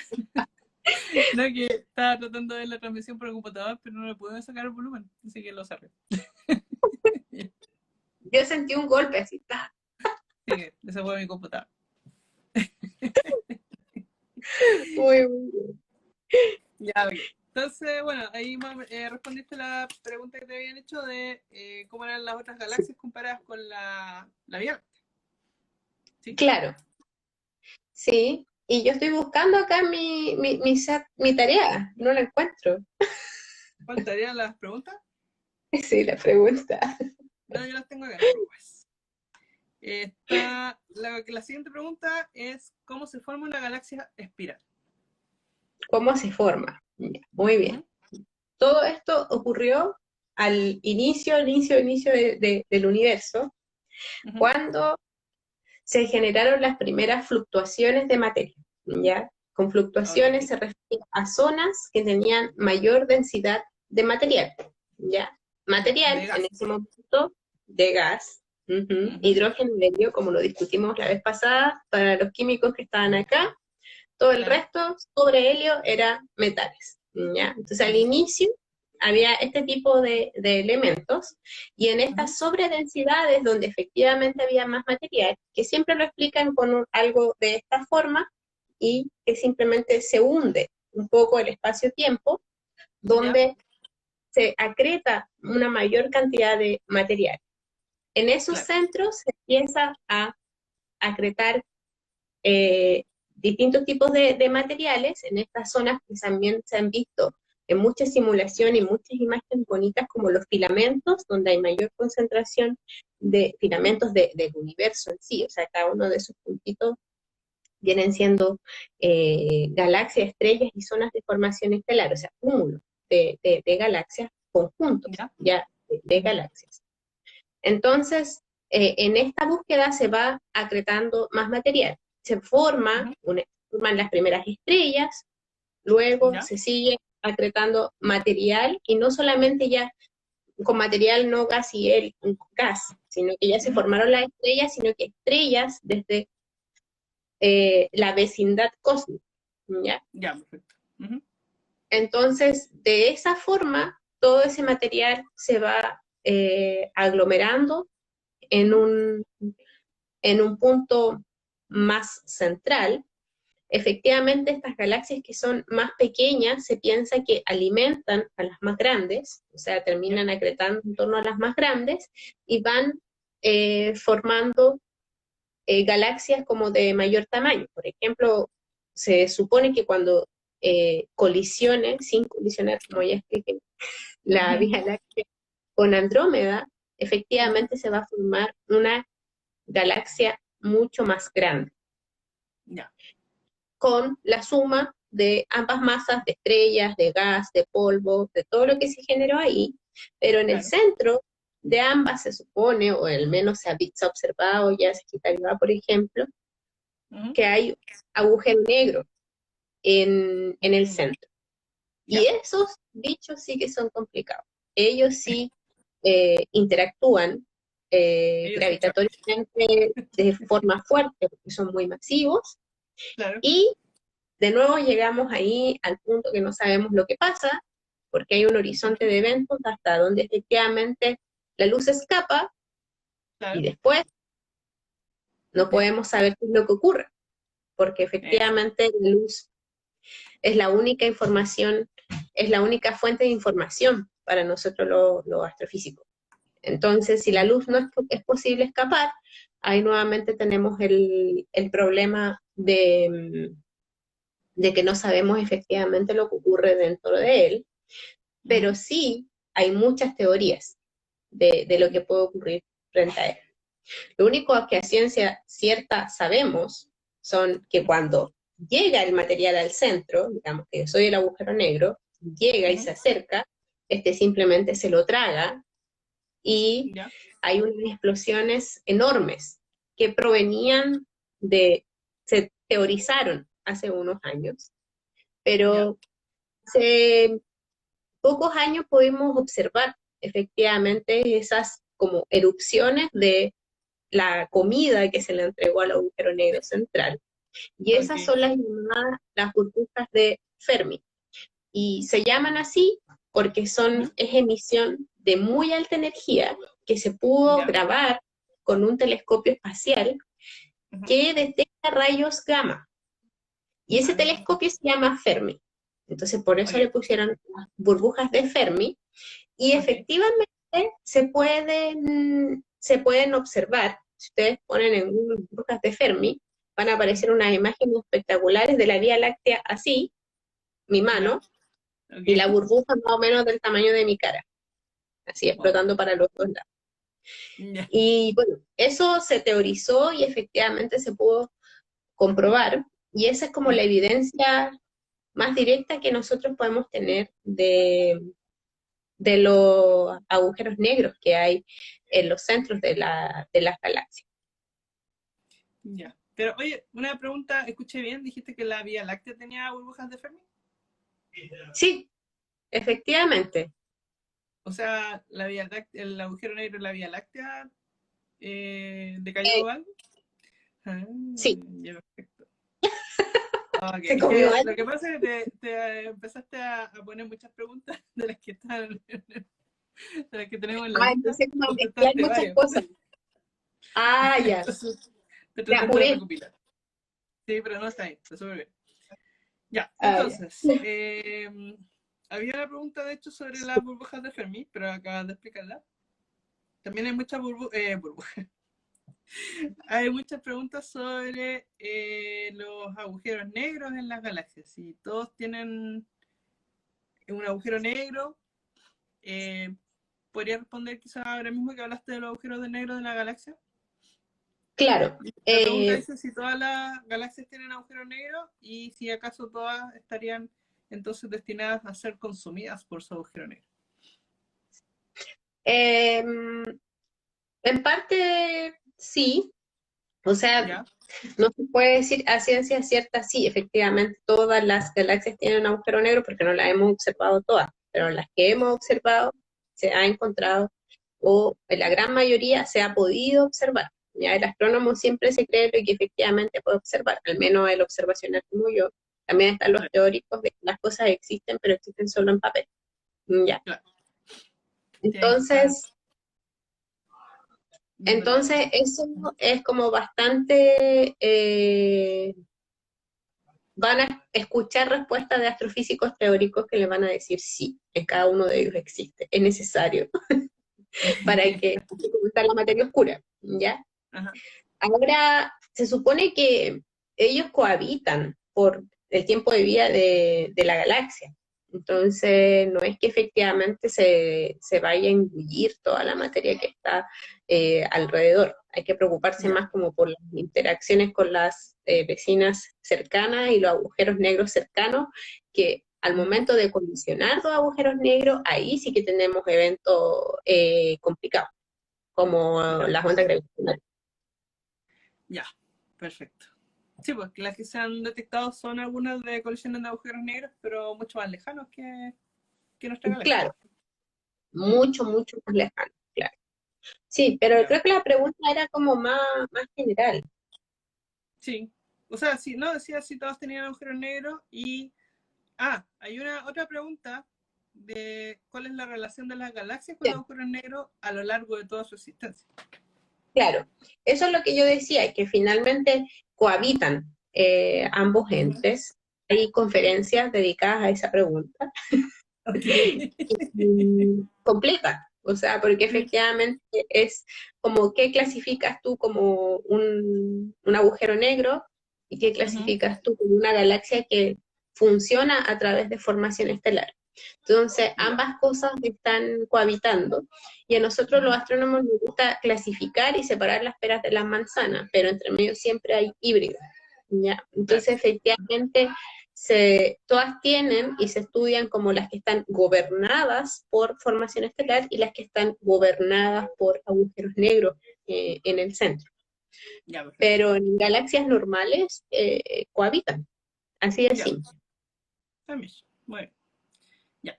No, que estaba tratando de ver la transmisión por el computador, pero no le pude sacar el volumen, así que lo cerré. Yo sentí un golpe así. ¡Ta! Sí, ese fue mi computador. Muy, muy bien. Ya, ok. Entonces, bueno, ahí respondiste la pregunta que te habían hecho de cómo eran las otras Sí, galaxias comparadas con la Vía Láctea. ¿Sí? claro, sí. Y yo estoy buscando acá mi tarea, no la encuentro. ¿Cuál estarían las preguntas? Sí, la pregunta. No, yo las tengo acá, no te preocupes. La siguiente pregunta es: ¿cómo se forma una galaxia espiral? ¿Cómo se forma? Ya, muy bien. Ujú, Todo esto ocurrió al inicio del universo, ujú. cuando se generaron las primeras fluctuaciones de materia, ¿ya? Con fluctuaciones Ok. se refiere a zonas que tenían mayor densidad de material, ¿ya? Material, De en gas. ese momento, de gas, Ujú. hidrógeno y helio, como lo discutimos la vez pasada, para los químicos que estaban acá, todo el Claro. resto sobre helio eran metales, ¿ya? Entonces al Ujú, inicio había este tipo de elementos y en ujú. estas sobredensidades donde efectivamente había más material, que siempre lo explican con algo de esta forma y que simplemente se hunde un poco el espacio-tiempo, Ya, donde se acreta una mayor cantidad de material. En esos claro. centros se empieza a acretar eh, distintos tipos de materiales en estas zonas que también se han visto en mucha simulación y muchas imágenes bonitas como los filamentos, donde hay mayor concentración de filamentos del universo en sí, o sea, cada uno de esos puntitos vienen siendo galaxias, estrellas y zonas de formación estelar, o sea, cúmulos de galaxias, conjuntos Ya. ya de Ujú, galaxias. Entonces, en esta búsqueda se va acretando más material. ujú. Forman las primeras estrellas, luego Ya. se sigue acretando material, y no solamente ya con material no gas y gas, sino que ya se Ujú. formaron las estrellas, sino que estrellas desde la vecindad cósmica, ¿ya? Ya, perfecto. Ujú. Entonces, de esa forma, todo ese material se va aglomerando en Ujú. un punto más central. Efectivamente, estas galaxias que son más pequeñas se piensa que alimentan a las más grandes, o sea, Ya. terminan acretando en torno a las más grandes y van formando galaxias como de mayor tamaño. Por ejemplo, se supone que cuando colisione, sin colisionar, como ya expliqué, la Ujú, Vía Láctea con Andrómeda, ujú. efectivamente se va a formar una galaxia mucho más grande, Ya, con la suma de ambas masas de estrellas, de gas, de polvo, de todo lo que se generó ahí, pero en el claro. centro de ambas se supone, o al menos se ha observado ya Sagitario A, por ejemplo, Ujú. que hay agujero negro en el Ya. centro. Y Ya. esos bichos sí que son complicados. Ellos sí interactúan Ellos sí chocan. gravitatoriamente de forma fuerte, porque son muy masivos, Claro. y de nuevo llegamos ahí al punto que no sabemos lo que pasa, porque hay un horizonte Ujú. de eventos hasta donde efectivamente la luz escapa y Claro. después no podemos saber qué es lo que ocurre, porque Eso. efectivamente la luz es la única información, es la única fuente de información para nosotros los astrofísicos. Entonces, si la Ujú. luz no es posible escapar, ahí nuevamente tenemos el problema de que no sabemos efectivamente lo que ocurre dentro de él, pero Ujú. sí hay muchas teorías de lo que puede ocurrir frente a él. Lo único que a ciencia cierta sabemos son que cuando llega el material al centro, digamos que yo soy el agujero negro, llega y Ujú. se acerca, este simplemente se lo traga y Ya. hay unas explosiones enormes que provenían se teorizaron hace unos años, Ya. pero hace pocos años pudimos observar efectivamente esas como erupciones de la comida que se le entregó al agujero negro central. Y esas Ok. son las llamadas las burbujas de Fermi. Y se llaman así porque Ujú. es emisión de muy alta energía que se pudo Ya. grabar con un telescopio espacial Ujú. que detecta rayos gamma. Y ese Ah, telescopio se llama Fermi. Entonces, por eso le ok. pusieron las burbujas de Fermi. Y Ok. efectivamente se pueden observar. Si ustedes ponen en Google burbujas de Fermi, van a aparecer unas imágenes espectaculares de la Vía Láctea así, mi Ya. mano, y la Ok. burbuja más o menos del tamaño de mi cara, así Wow. explotando para los dos lados. Ya. Y bueno, eso se teorizó y efectivamente se pudo comprobar, y esa es como la Ujú. evidencia más directa que nosotros podemos tener de los agujeros negros que hay en los centros de las galaxias. Ya. Pero oye, una pregunta, escuché bien, dijiste que la Vía Láctea tenía burbujas de Fermi. Sí, efectivamente, O sea, la Vía Láctea, el agujero negro de la Vía Láctea eh, decayó algo. Ah, sí, ya, perfecto. Ok, se es comió que algo. lo que pasa es que te empezaste a poner muchas preguntas de las que están, de las que tenemos en la Ah, lista, empecé como a mezclar contestaste muchas varios. cosas. Ah, ya, Entonces, te me trataste de apuré. recopilar. Sí, pero no está ahí, está súper bien. Ya, Ah, ya. entonces, había una pregunta de hecho sobre las burbujas de Fermi, pero acabas de explicarla. También hay muchas burbujas. Hay muchas preguntas sobre los agujeros negros en las galaxias. Si todos tienen un agujero negro, eh, podría responder quizás ahora mismo que hablaste de los agujeros de negro de la galaxia. Claro, La pregunta dice si todas las galaxias tienen agujeros negros y si acaso todas estarían entonces destinadas a ser consumidas por su agujero negro. em, en parte sí, o sea, ¿Ya? no se puede decir a ciencia cierta, sí, efectivamente todas las galaxias tienen un agujero negro porque no las hemos observado todas, pero las que hemos observado se ha encontrado, o en la gran mayoría se ha podido observar. Ya el astrónomo siempre se cree lo que efectivamente puede observar, al menos el observacional como yo. También están los Claro, teóricos de que las cosas existen, pero existen solo en papel. Ya. claro. Tienen que estar Entonces, viendo la entonces evidencia. eso es como bastante van a escuchar respuestas de astrofísicos teóricos que le van a decir sí, en cada uno de ellos existe, es necesario para que está la materia oscura, ¿ya? Ajá. Ahora, se supone que ellos cohabitan por el tiempo de vida de la galaxia. Entonces, no es que efectivamente se vaya a engullir toda la materia que está alrededor. Hay que preocuparse Ya. más como por las interacciones con las vecinas cercanas y los agujeros negros cercanos, que al Ujú. momento de colisionar dos agujeros negros, ahí sí que tenemos eventos complicados, como Ya. las ondas gravitacionales. Ya. Perfecto. Sí, pues las que se han detectado son algunas de colisiones de agujeros negros, pero mucho más lejanos que nuestra galaxia. Claro, mucho, mucho más lejano, claro. Sí, pero Ya. creo que la pregunta era como más general. Sí. O sea, si no decía si todos tenían agujeros negros y... Ah, hay una otra pregunta de cuál es la relación de las galaxias con los Sí, agujeros negros a lo largo de toda su existencia. claro, eso es lo que yo decía, que finalmente cohabitan ambos Ujú. entes. Hay conferencias dedicadas a esa pregunta. Ok. Compleja, o sea, porque Sí. efectivamente es como qué clasificas tú como un agujero negro y qué Ujú. clasificas tú como una galaxia que funciona a través de formación estelar. Entonces, Ya. ambas cosas están cohabitando y a nosotros los Ujú. astrónomos nos gusta clasificar y separar las peras de las manzanas, pero entre medio siempre hay híbridos, ¿ya? Claro. Entonces, efectivamente, todas tienen y se estudian como las que están gobernadas por formación estelar y las que están gobernadas por agujeros negros en el centro. Ya, perfecto. Pero en galaxias normales cohabitan, así de Ya. simple. También. Bueno. Ya.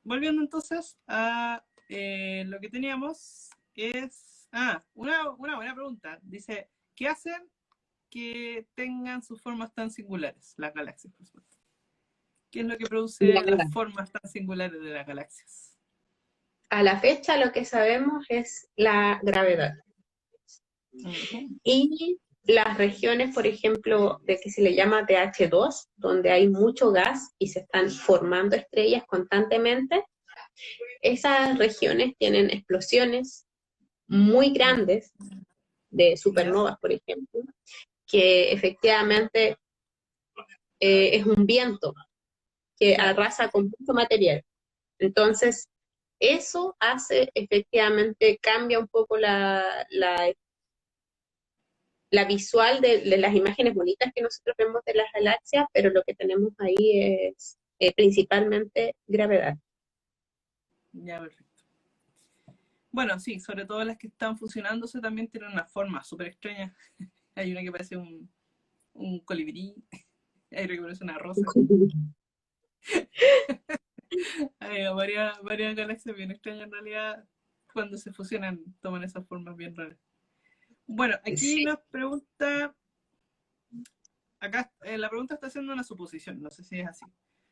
Volviendo entonces a lo que teníamos es... una buena pregunta. Dice, ¿qué hacen que tengan sus formas tan singulares, las galaxias, por supuesto? ¿Qué es lo que produce Nada. las formas tan singulares de las galaxias? A la fecha lo que sabemos es la gravedad. Ujú. Y las regiones, por ejemplo, de que se le llama TH2, donde hay mucho gas y se están formando estrellas constantemente, esas regiones tienen explosiones muy grandes de ¿Ya? supernovas, por ejemplo, que efectivamente es un viento que Claro. arrasa con mucho material. Entonces, eso hace efectivamente, cambia un poco la visual de las imágenes bonitas que nosotros vemos de las galaxias, pero lo que tenemos ahí es principalmente gravedad. Ya, perfecto. Bueno, sí, sobre todo las que están fusionándose también tienen una forma súper extraña. Hay una que parece un colibrí, hay otra que parece una rosa. Hay varias galaxias bien extrañas en realidad. Cuando se fusionan, toman esas formas bien raras. Bueno, aquí Sí, nos pregunta, acá la pregunta está haciendo una suposición, no sé si es así.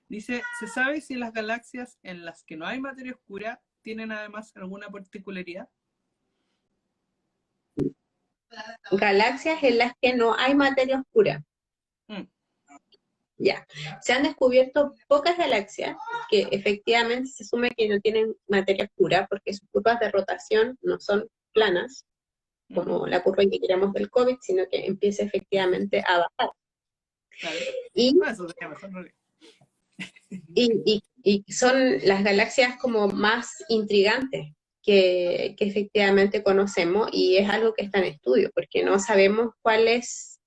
Dice, ¿se sabe si las galaxias en las que no hay materia oscura tienen además alguna particularidad? galaxias en las que no hay materia oscura. Mm, Ya, se han descubierto pocas galaxias que efectivamente se asume que no tienen materia oscura porque sus curvas de rotación no son planas, ujú, como la curva que queremos del COVID, sino que empieza efectivamente a bajar. claro. Y, Bueno, eso sería mejor, ¿no? y son las galaxias como más intrigantes que efectivamente conocemos y es algo que está en estudio, porque no sabemos cuál es,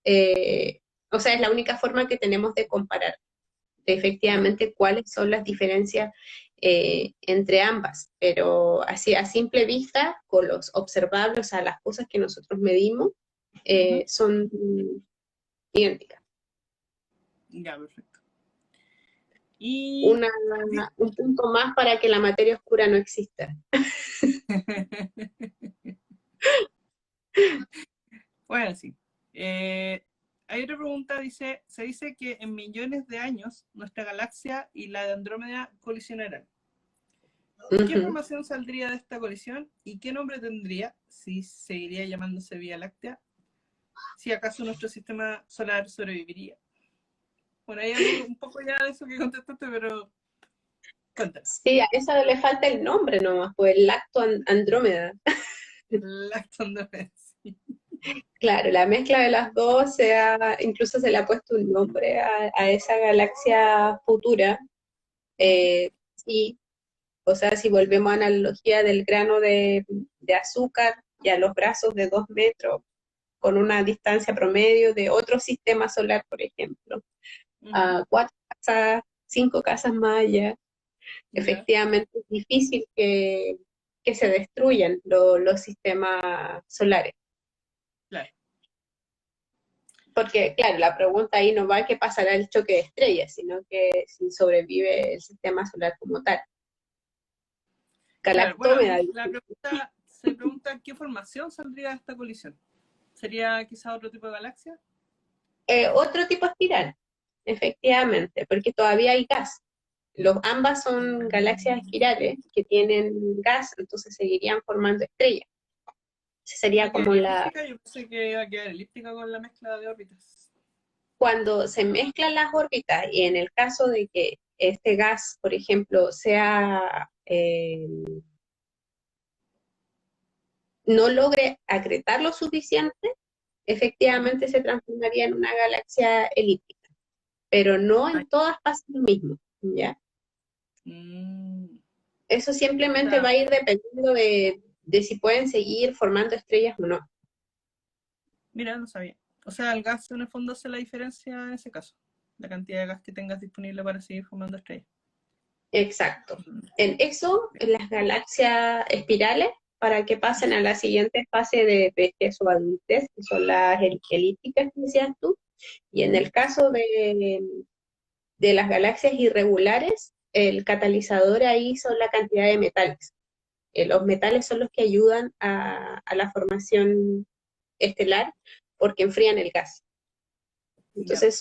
o sea, es la única forma que tenemos de comparar Claro. efectivamente cuáles son las diferencias entre ambas, pero así a simple vista, con los observables, o sea, las cosas que nosotros medimos, Ujú. son idénticas. Ya, perfecto. Y Una, un punto más para que la materia oscura no exista. bueno, sí. Hay otra pregunta, dice, se dice que en millones de años nuestra galaxia y la de Andrómeda colisionarán. ¿Qué Ujú. formación saldría de esta colisión y qué nombre tendría si seguiría llamándose Vía Láctea? Si acaso nuestro sistema solar sobreviviría. Bueno, hay algo un poco ya de eso que contestaste, pero cuéntame. Sí, a eso le falta el nombre nomás, pues el lacto Andrómeda. Lacto Andrómeda. Sí. Claro, la mezcla de las dos, incluso se le ha puesto un nombre a esa galaxia futura. Ujú, Sí, o sea, si volvemos a la analogía del grano de azúcar y a los brazos de 2 metros, con una distancia promedio de otro sistema solar, por ejemplo, ujú, a 4 casas, 5 casas más allá, ya, efectivamente es difícil que se destruyan los sistemas solares. claro. Porque, claro, la pregunta ahí no va a qué pasará el choque de estrellas, sino que si sobrevive el sistema solar como tal. Claro, bueno, Galactómeda. aquí la pregunta se pregunta qué formación saldría de esta colisión. ¿Sería quizá otro tipo de galaxia? Otro tipo de espiral, efectivamente, porque todavía hay gas. Ambas son galaxias espirales que tienen gas, entonces seguirían formando estrellas. Esa sería como ¿Quedaría elíptica? Yo pensé que iba a quedar elíptica con la mezcla de órbitas. cuando se mezclan las órbitas y en el caso de que este gas, por ejemplo, no logre acretar lo suficiente, Ujú. efectivamente se transformaría en una galaxia elíptica, pero no Ay, en todas pasa lo mismo, ¿ya? mm, Eso simplemente va está- a ir dependiendo de si pueden seguir formando estrellas o no. mira, no sabía. O sea, el gas en el fondo hace la diferencia en ese caso. La cantidad de gas que tengas disponible para seguir formando estrellas. Exacto. Mm, En eso, bien. en las galaxias espirales, para que pasen a la siguiente fase de vejez o adultez, que son las elípticas que decías tú, y en Ujú. el caso de las galaxias irregulares, el catalizador ahí son la cantidad de metales. Los metales son los que ayudan a la formación estelar porque enfrían el gas. Ya, Entonces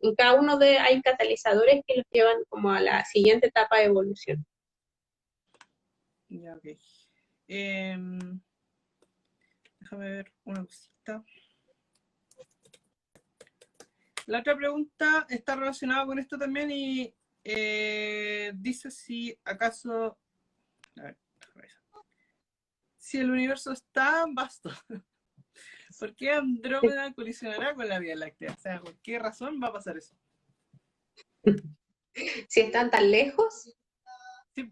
en cada uno hay catalizadores que los llevan como a la siguiente etapa de evolución. ya, ok. Em, Déjame ver una cosita. La otra pregunta está relacionada con esto también y dice si acaso, a ver, si el universo es tan vasto, ¿por qué Andrómeda colisionará con la Vía Láctea? O sea, ¿por qué razón va a pasar eso? Si están tan lejos, Sí,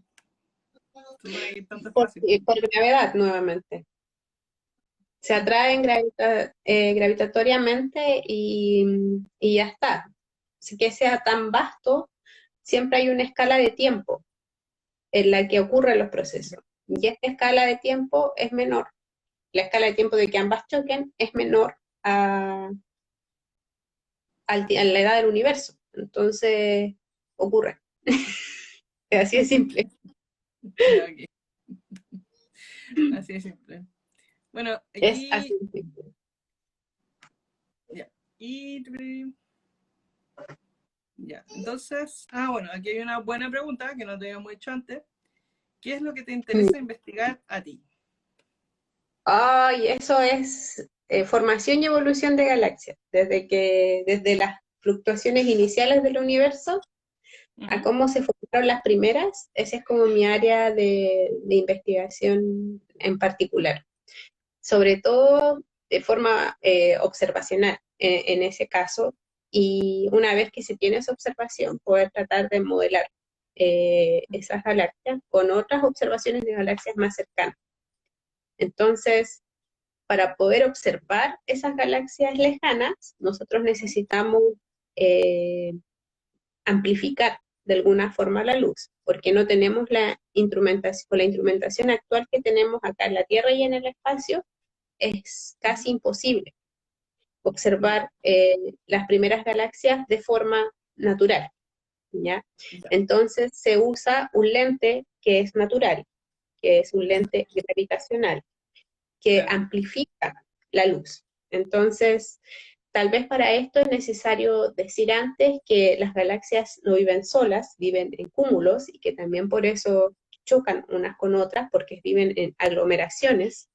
supone que hay tanto espacio. por gravedad nuevamente. Se atraen gravitatoriamente y ya está. Así que sea tan vasto, siempre hay una escala de tiempo en la que ocurren los procesos. Y esta escala de tiempo es menor. La escala de tiempo de que ambas choquen es menor a la edad del universo. Entonces, ocurre. Así de simple. Ya, ok. Así de simple. Bueno, Es así aquí. de simple. Ya. Y. Ya. Entonces. Bueno, aquí hay una buena pregunta que no te habíamos hecho antes. ¿Qué es lo que te interesa investigar a ti? Ay, eso es formación y evolución de galaxias. Desde las fluctuaciones iniciales del universo a Ujú. cómo se formaron las primeras, esa es como mi área de investigación en particular. Sobre todo de forma observacional en ese caso, y una vez que se tiene esa observación, poder tratar de modelar esas galaxias con otras observaciones de galaxias más cercanas. Entonces, para poder observar esas galaxias lejanas, nosotros necesitamos eh, amplificar de alguna forma la luz, porque no tenemos con la instrumentación actual que tenemos acá en la Tierra y en el espacio, es casi imposible Ya, observar las primeras galaxias de forma natural, ¿ya? ya, Entonces se usa un lente que es natural, que es un lente gravitacional, que claro. amplifica la luz. Entonces, tal vez para esto es necesario decir antes que las galaxias no viven solas, viven en cúmulos y que también por eso chocan unas con otras, porque viven en aglomeraciones,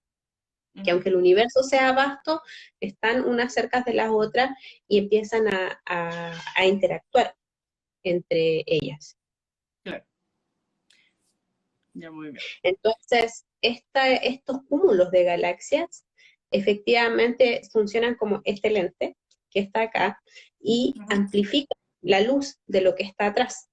que Ujú. aunque el universo sea vasto, están unas cerca de las otras y empiezan a interactuar entre ellas. Claro. Ya, muy bien. Entonces, estos cúmulos de galaxias efectivamente funcionan como este lente que está acá y Ujú. amplifica la luz de lo que está atrás.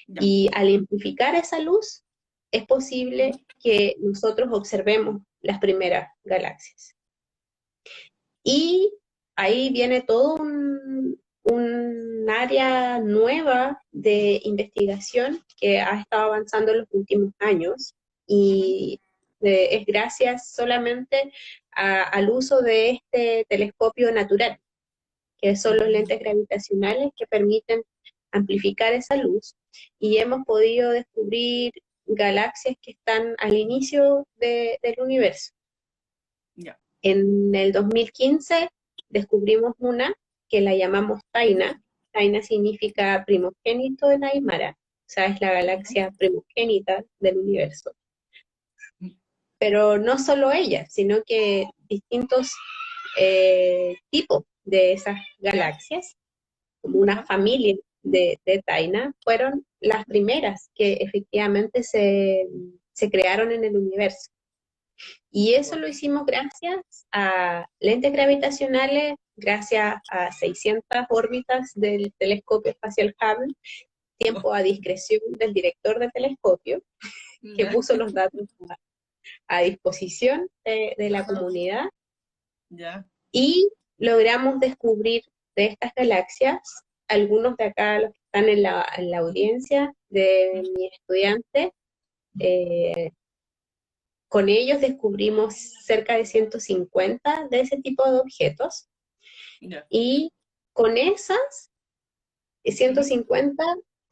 Ya. Y al amplificar esa luz, es Ujú. posible que nosotros observemos las primeras galaxias. Y ahí viene todo un área nueva de investigación que ha estado avanzando en los últimos años Ujú. y es gracias solamente al uso de este telescopio natural, que son los lentes gravitacionales que permiten amplificar esa luz y hemos podido descubrir galaxias que están al inicio del universo. Ya. En el 2015 descubrimos una que la llamamos Taina. Taina significa primogénito de la Aymara, o sea, es la Ujú. galaxia primogénita del universo. Pero no solo ella, sino que distintos tipos de esas Ya. galaxias, como una Ya. familia de Taina, fueron las primeras que efectivamente se crearon en el universo. Y eso Wow. lo hicimos gracias a lentes gravitacionales, gracias a 600 órbitas del telescopio espacial Hubble, Oh, tiempo a discreción del director del telescopio, que ya. puso los datos a disposición de la comunidad, Ya. y logramos descubrir de estas galaxias, algunos de acá, los que están en la audiencia de mi estudiante, eh, con ellos descubrimos cerca de 150 de ese tipo de objetos Ya. y con esas Ujú. 150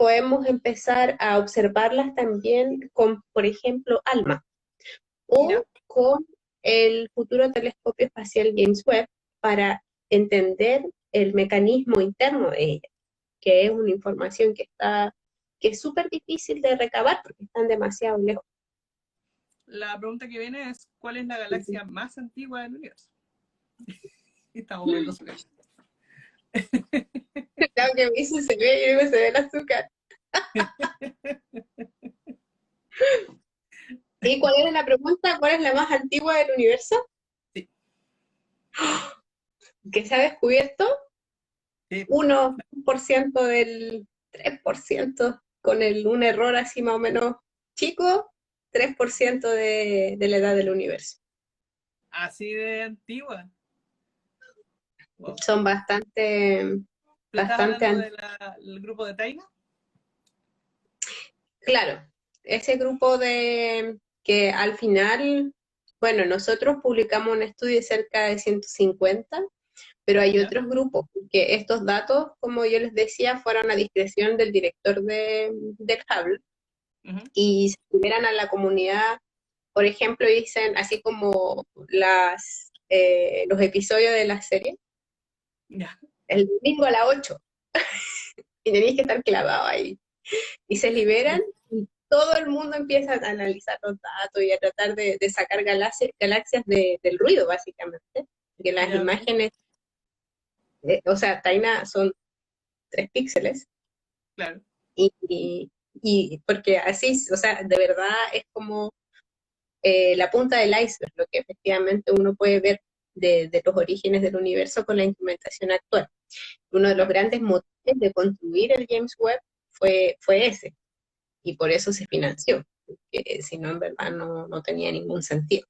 podemos empezar a observarlas también con, por ejemplo, ALMA Ya. o con el futuro telescopio espacial James Webb para entender el mecanismo interno de ella, que es una información que es súper difícil de recabar porque están demasiado lejos. La pregunta que viene es, ¿cuál es la galaxia más antigua del universo? Estamos viendo su cara. Claro que me dice, se ve, yo digo, se ve el azúcar. ¿Y cuál era la pregunta? ¿Cuál es la más antigua del universo? Sí. ¿Que se ha descubierto? Sí. 1% del 3%, con un error así más o menos chico, 3% de la edad del universo. Así de antigua. Wow. Son bastante, ¿Tú estás bastante hablando antiguos. del grupo de Taina? Claro, ese grupo de que al final, bueno, nosotros publicamos un estudio de cerca de 150, pero hay ¿Ya? otros grupos, que estos datos, como yo les decía, fueron a discreción del director del Hubble, Ujú. y se liberan a la comunidad, por ejemplo, dicen, así como los episodios de la serie, Ya. el domingo a las 8, y tenéis que estar clavado ahí. Y se liberan y todo el mundo empieza a analizar los datos y a tratar de sacar galaxias del ruido, básicamente. Porque las Ya, ok. imágenes, o sea, Taina son 3 píxeles, Claro. y porque así, o sea, de verdad es como la punta del iceberg, lo que efectivamente uno puede ver de los orígenes del universo con la instrumentación actual. Uno de los Claro. grandes motivos de construir el James Webb fue ese, y por eso se financió, porque si no, en verdad no tenía ningún sentido.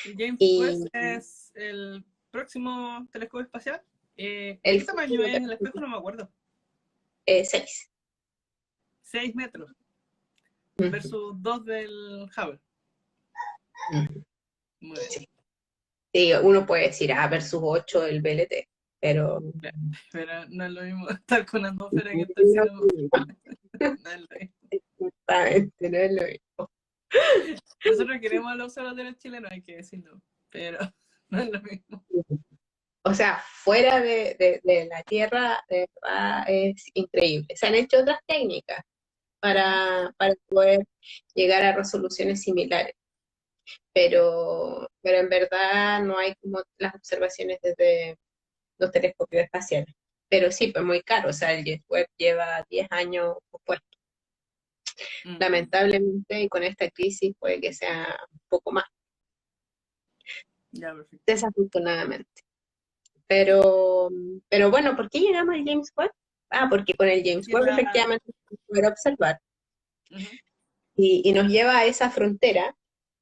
El James Webb Y es el próximo telescopio espacial. ¿De el qué tamaño futuro es el espejo? No me acuerdo. 6. 6 metros versus 2 del Hubble. Muy bien. Sí. Sí, uno puede decir, versus 8 el BLT, pero Claro. Pero no es lo mismo estar con atmósfera que estar no sin atmósfera. No es lo mismo. exactamente, no es lo mismo. Nosotros queremos a los observatorios chilenos, hay que decirlo. Pero no es lo mismo. O sea, fuera de la Tierra, de verdad es increíble. Se han hecho otras técnicas Ujú. para poder llegar a resoluciones similares, pero en verdad no hay como las observaciones desde los telescopios espaciales. Pero sí, pues muy caro, o sea, el James Webb lleva 10 años puesto, Mm. lamentablemente, y con esta crisis puede que sea un poco más, Ya, perfecto. desafortunadamente. Pero, pero bueno, ¿por qué llegamos al James Webb? Porque con el James Webb Lleva. efectivamente se puede observar Ujú. y nos lleva a esa frontera.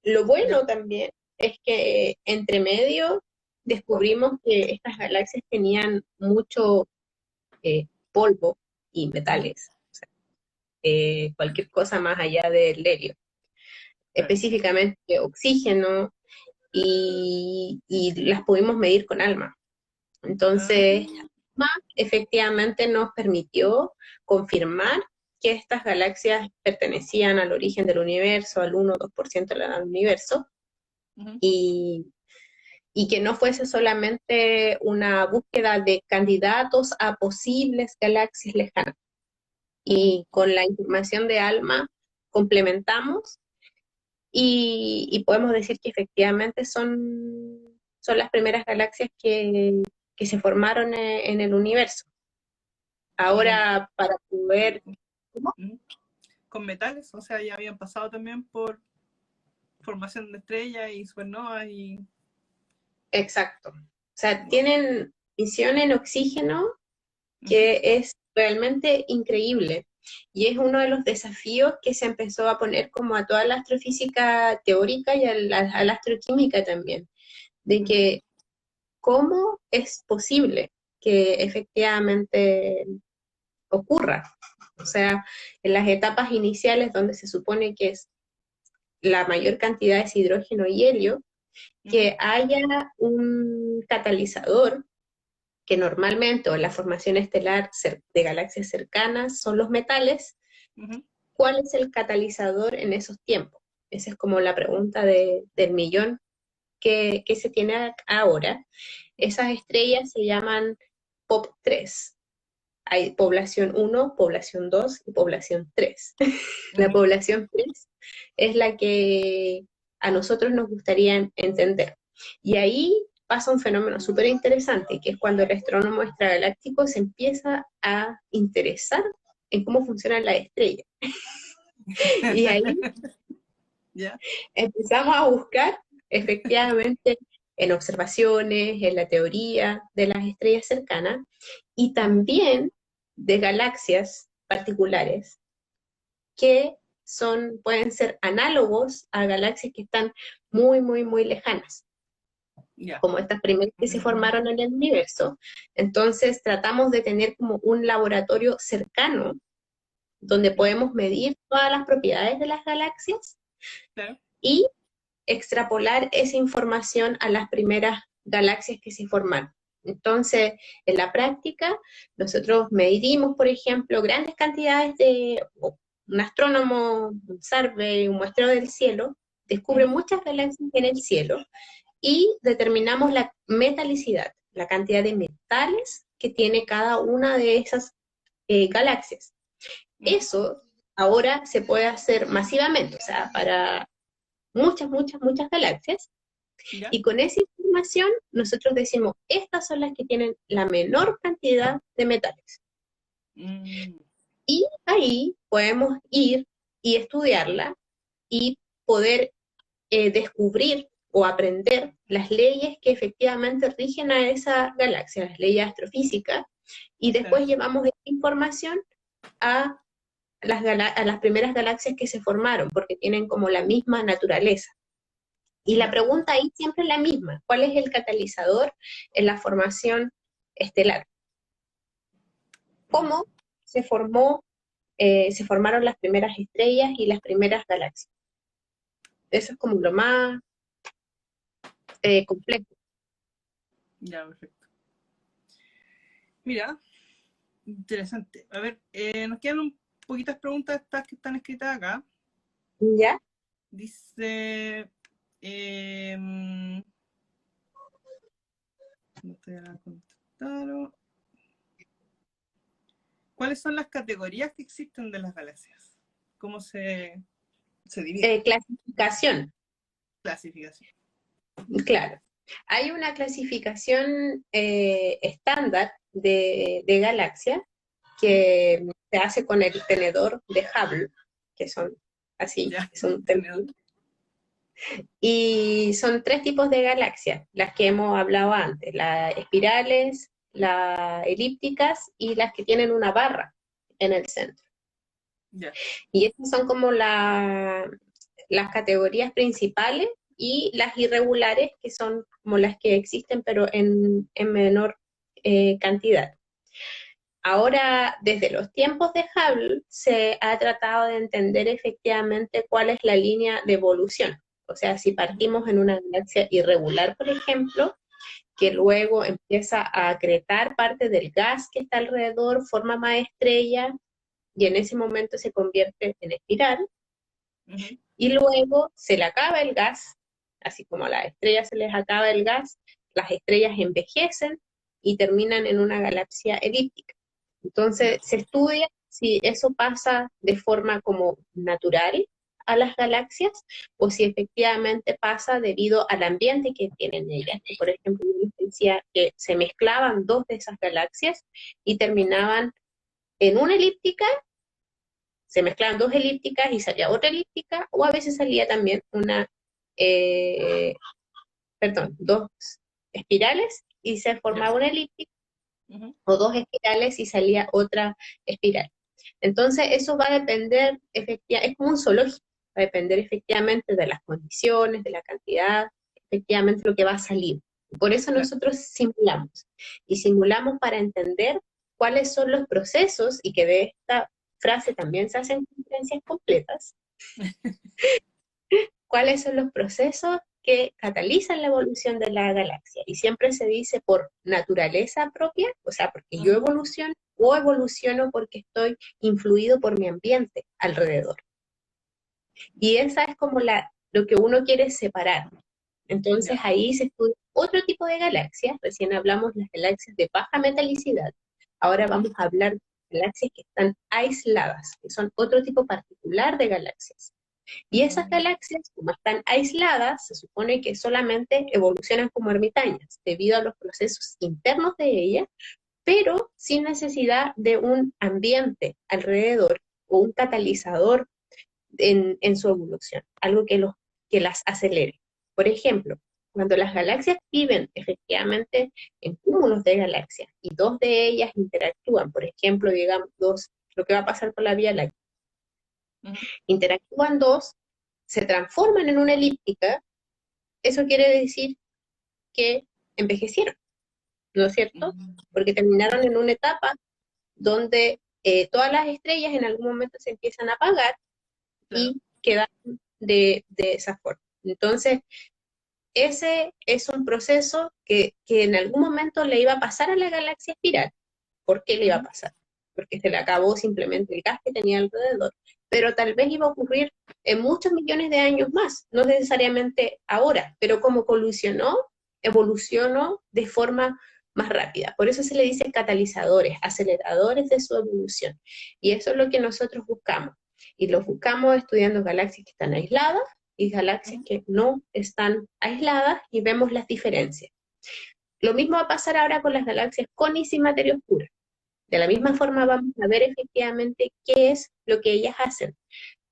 Lo Ya. bueno también es que entre medio descubrimos que estas galaxias tenían mucho polvo y Ujú. metales, cualquier cosa más allá del helio, Claro. específicamente oxígeno, y las pudimos medir con ALMA. Ah, Entonces, ALMA efectivamente nos permitió confirmar que estas galaxias pertenecían al origen del universo, al 1 o 2% del universo, ujú. y, y que no fuese solamente una búsqueda de candidatos a posibles galaxias lejanas. Y con la información de ALMA complementamos y podemos decir que efectivamente son las primeras galaxias que se formaron en el universo. Y Ahora, para poder... ¿Cómo? ujú. Con metales, o sea, ya habían pasado también por formación de estrellas y supernovas y. Exacto. O sea, Wow. tienen misión en oxígeno Ujú. que es realmente increíble. Y es uno de los desafíos que se empezó a poner como a toda la astrofísica teórica y a la astroquímica también, de Ujú. que cómo es posible que efectivamente ocurra. O sea, en las etapas iniciales donde se supone que es la mayor cantidad es hidrógeno y helio, Ujú. que haya un catalizador que normalmente, o en la formación estelar de galaxias cercanas, son los metales, ¿cuál es el catalizador en esos tiempos? Esa es como la pregunta del millón que se tiene ahora. Esas estrellas se llaman POP3. Hay población 1, población 2 y población 3. La población 3 es la que a nosotros nos gustaría entender. Y ahí pasa un fenómeno súper interesante, que es cuando el astrónomo extragaláctico se empieza a interesar en cómo funcionan las estrellas. Y ahí empezamos a buscar efectivamente en observaciones, en la teoría de las estrellas cercanas, y también de galaxias particulares que pueden ser análogos a galaxias que están muy, muy, muy lejanas, como estas primeras que se formaron en el universo. Entonces tratamos de tener como un laboratorio cercano donde podemos medir todas las propiedades de las galaxias y extrapolar esa información a las primeras galaxias que se formaron. Entonces, en la práctica, nosotros medimos, por ejemplo, grandes cantidades un astrónomo, un survey, un muestreo del cielo, descubre muchas galaxias en el cielo y determinamos la metalicidad, la cantidad de metales que tiene cada una de esas galaxias. Eso ahora se puede hacer masivamente, o sea, para muchas, muchas, muchas galaxias. Y con esa información nosotros decimos, estas son las que tienen la menor cantidad de metales. Y ahí podemos ir y estudiarla y poder descubrir o aprender las leyes que efectivamente rigen a esa galaxia, las leyes astrofísicas, y después llevamos esa información a las primeras galaxias que se formaron, porque tienen como la misma naturaleza. Y la pregunta ahí siempre es la misma, ¿cuál es el catalizador en la formación estelar? ¿Cómo se formaron las primeras estrellas y las primeras galaxias? Eso es como lo más complejo. Ya, perfecto. Mira, interesante. A ver, nos quedan un poquitas preguntas estas que están escritas acá. ¿Ya? Dice... no te la contestaron. ¿Cuáles son las categorías que existen de las galaxias? ¿Cómo se divide? Clasificación. Clasificación. Claro. Hay una clasificación estándar de galaxia que se hace con el tenedor de Hubble, que son así, que son tenedor. Y son 3 tipos de galaxias, las que hemos hablado antes, las espirales, las elípticas y las que tienen una barra en el centro. Y estas son como las categorías principales, y las irregulares, que son como las que existen, pero en menor cantidad. Ahora, desde los tiempos de Hubble, se ha tratado de entender efectivamente cuál es la línea de evolución. O sea, si partimos en una galaxia irregular, por ejemplo, que luego empieza a acretar parte del gas que está alrededor, forma más estrella, y en ese momento se convierte en espiral, y luego se le acaba el gas, así como a las estrellas se les acaba el gas, las estrellas envejecen y terminan en una galaxia elíptica. Entonces se estudia si eso pasa de forma como natural a las galaxias, o si efectivamente pasa debido al ambiente que tienen ellas. Por ejemplo, yo les decía que se mezclaban 2 de esas galaxias y terminaban en una elíptica, se mezclaban 2 elípticas y salía otra elíptica, o a veces salía también 2 espirales y se formaba una elíptica, o 2 espirales y salía otra espiral. Entonces eso va a depender, es como un zoológico, va a depender efectivamente de las condiciones, de la cantidad, efectivamente lo que va a salir. Por eso nosotros simulamos, y simulamos para entender cuáles son los procesos, y que de esta frase también se hacen conferencias completas, cuáles son los procesos que catalizan la evolución de la galaxia. Y siempre se dice por naturaleza propia, o sea, porque yo evoluciono o evoluciono porque estoy influido por mi ambiente alrededor. Y esa es como lo que uno quiere separar. Entonces ahí se estudia otro tipo de galaxias, recién hablamos de las galaxias de baja metalicidad, ahora vamos a hablar de galaxias que están aisladas, que son otro tipo particular de galaxias. Y esas galaxias, como están aisladas, se supone que solamente evolucionan como ermitañas, debido a los procesos internos de ellas, pero sin necesidad de un ambiente alrededor o un catalizador en su evolución, algo que las acelere. Por ejemplo, cuando las galaxias viven efectivamente en cúmulos de galaxias y dos de ellas interactúan, por ejemplo, digamos dos, lo que va a pasar con la Vía Láctea, interactúan dos, se transforman en una elíptica, eso quiere decir que envejecieron, ¿no es cierto? Porque terminaron en una etapa donde todas las estrellas en algún momento se empiezan a apagar y quedan de esa forma. Entonces, ese es un proceso que en algún momento le iba a pasar a la galaxia espiral. ¿Por qué le iba a pasar? Porque se le acabó simplemente el gas que tenía alrededor, pero tal vez iba a ocurrir en muchos millones de años más, no necesariamente ahora, pero como evolucionó de forma más rápida. Por eso se le dice catalizadores, aceleradores de su evolución. Y eso es lo que nosotros buscamos. Y los buscamos estudiando galaxias que están aisladas y galaxias que no están aisladas y vemos las diferencias. Lo mismo va a pasar ahora con las galaxias con y sin materia oscura. De la misma forma vamos a ver efectivamente qué es lo que ellas hacen.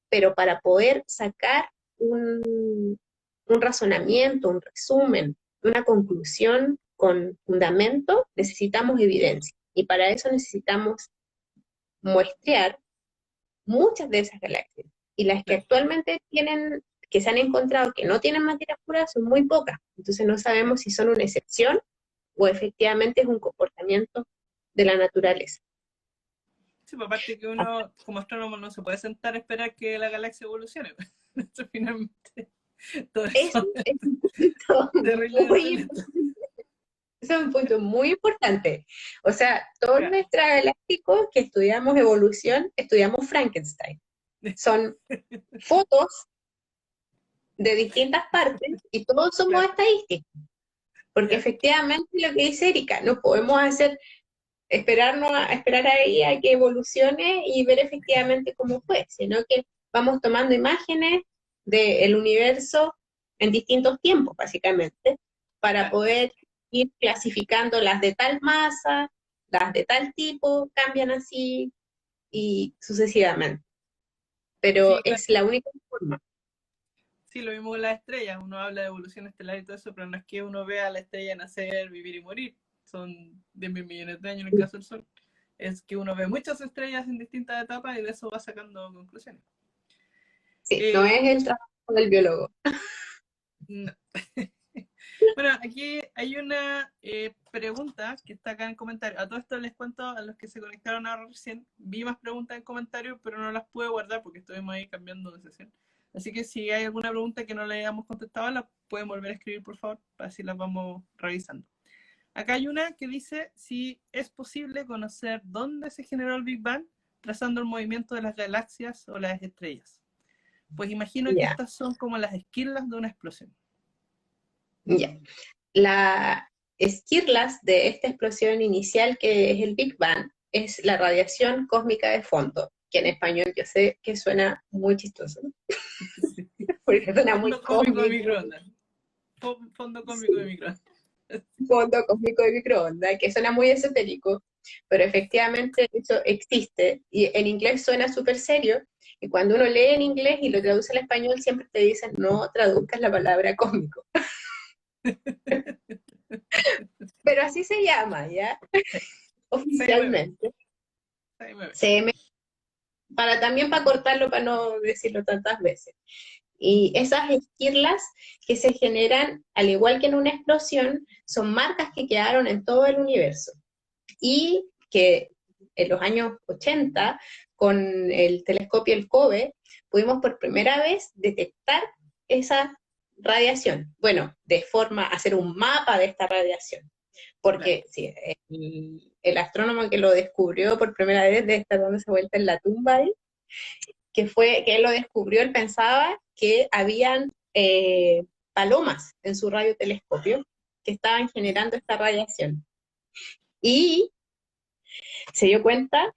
Pero para poder sacar un razonamiento, un resumen, una conclusión con fundamento, necesitamos evidencia. Y para eso necesitamos muestrear muchas de esas galaxias. Y las que actualmente que se han encontrado que no tienen materia oscura son muy pocas. Entonces no sabemos si son una excepción o efectivamente es un comportamiento de la naturaleza. Sí, pues aparte que uno como astrónomo no se puede sentar a esperar que la galaxia evolucione. Eso finalmente todo eso Es un punto terrible. es un punto muy importante. O sea, todos los extragalácticos que estudiamos evolución, estudiamos Frankenstein. Son fotos de distintas partes y todos somos estadísticos. Porque efectivamente lo que dice Erika, no podemos esperar ahí a que evolucione y ver efectivamente cómo fue, sino que vamos tomando imágenes del universo en distintos tiempos, básicamente, para poder ir clasificando las de tal masa, las de tal tipo, cambian así y sucesivamente. Pero es la única forma. Sí, lo mismo con las estrellas. Uno habla de evolución estelar y todo eso, pero no es que uno vea a la estrella nacer, vivir y morir. Son 10.000 millones de años en el caso del Sol. Es que uno ve muchas estrellas en distintas etapas y de eso va sacando conclusiones. Sí, no es el trabajo del biólogo. No. Bueno, aquí hay una pregunta que está acá en comentario. A todo esto les cuento a los que se conectaron ahora recién. Vi más preguntas en comentarios, pero no las pude guardar porque estuvimos ahí cambiando de sesión. Así que si hay alguna pregunta que no le hayamos contestado, la pueden volver a escribir, por favor, para así las vamos revisando. Acá hay una que dice si es posible conocer dónde se generó el Big Bang trazando el movimiento de las galaxias o las estrellas. Pues imagino que estas son como las esquirlas de una explosión. Ya. Las esquirlas de esta explosión inicial que es el Big Bang es la radiación cósmica de fondo, que en español yo sé que suena muy chistoso, porque suena muy cósmico de microondas. Fondo cósmico de microondas. Fondo cósmico de microondas, que suena muy esotérico, pero efectivamente eso existe, y en inglés suena súper serio, y cuando uno lee en inglés y lo traduce al español siempre te dicen no traduzcas la palabra cósmico. Pero así se llama, ¿ya? Oficialmente. CM. También para cortarlo, para no decirlo tantas veces. Y esas esquirlas que se generan, al igual que en una explosión, son marcas que quedaron en todo el universo. Y que en los años 80, con el telescopio el COBE, pudimos por primera vez detectar esas radiación. Bueno, hacer un mapa de esta radiación. Claro. Porque sí, el astrónomo que lo descubrió por primera vez debe estar dándose vuelta en la tumba ahí, que él lo descubrió, él pensaba que habían palomas en su radiotelescopio que estaban generando esta radiación. Y se dio cuenta,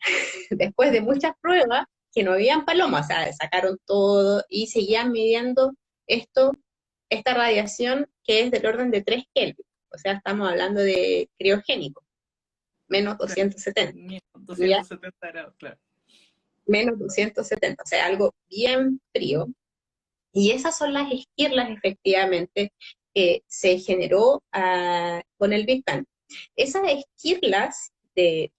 después de muchas pruebas, que no habían palomas, o sea, sacaron todo y seguían midiendo esto, esta radiación que es del orden de 3 Kelvin, o sea, estamos hablando de criogénico, menos Claro. 270, ¿ya? 270 grados, claro. Menos 270, o sea, algo bien frío. Y esas son las esquirlas, efectivamente, que se generó con el Big Bang. Esas esquirlas de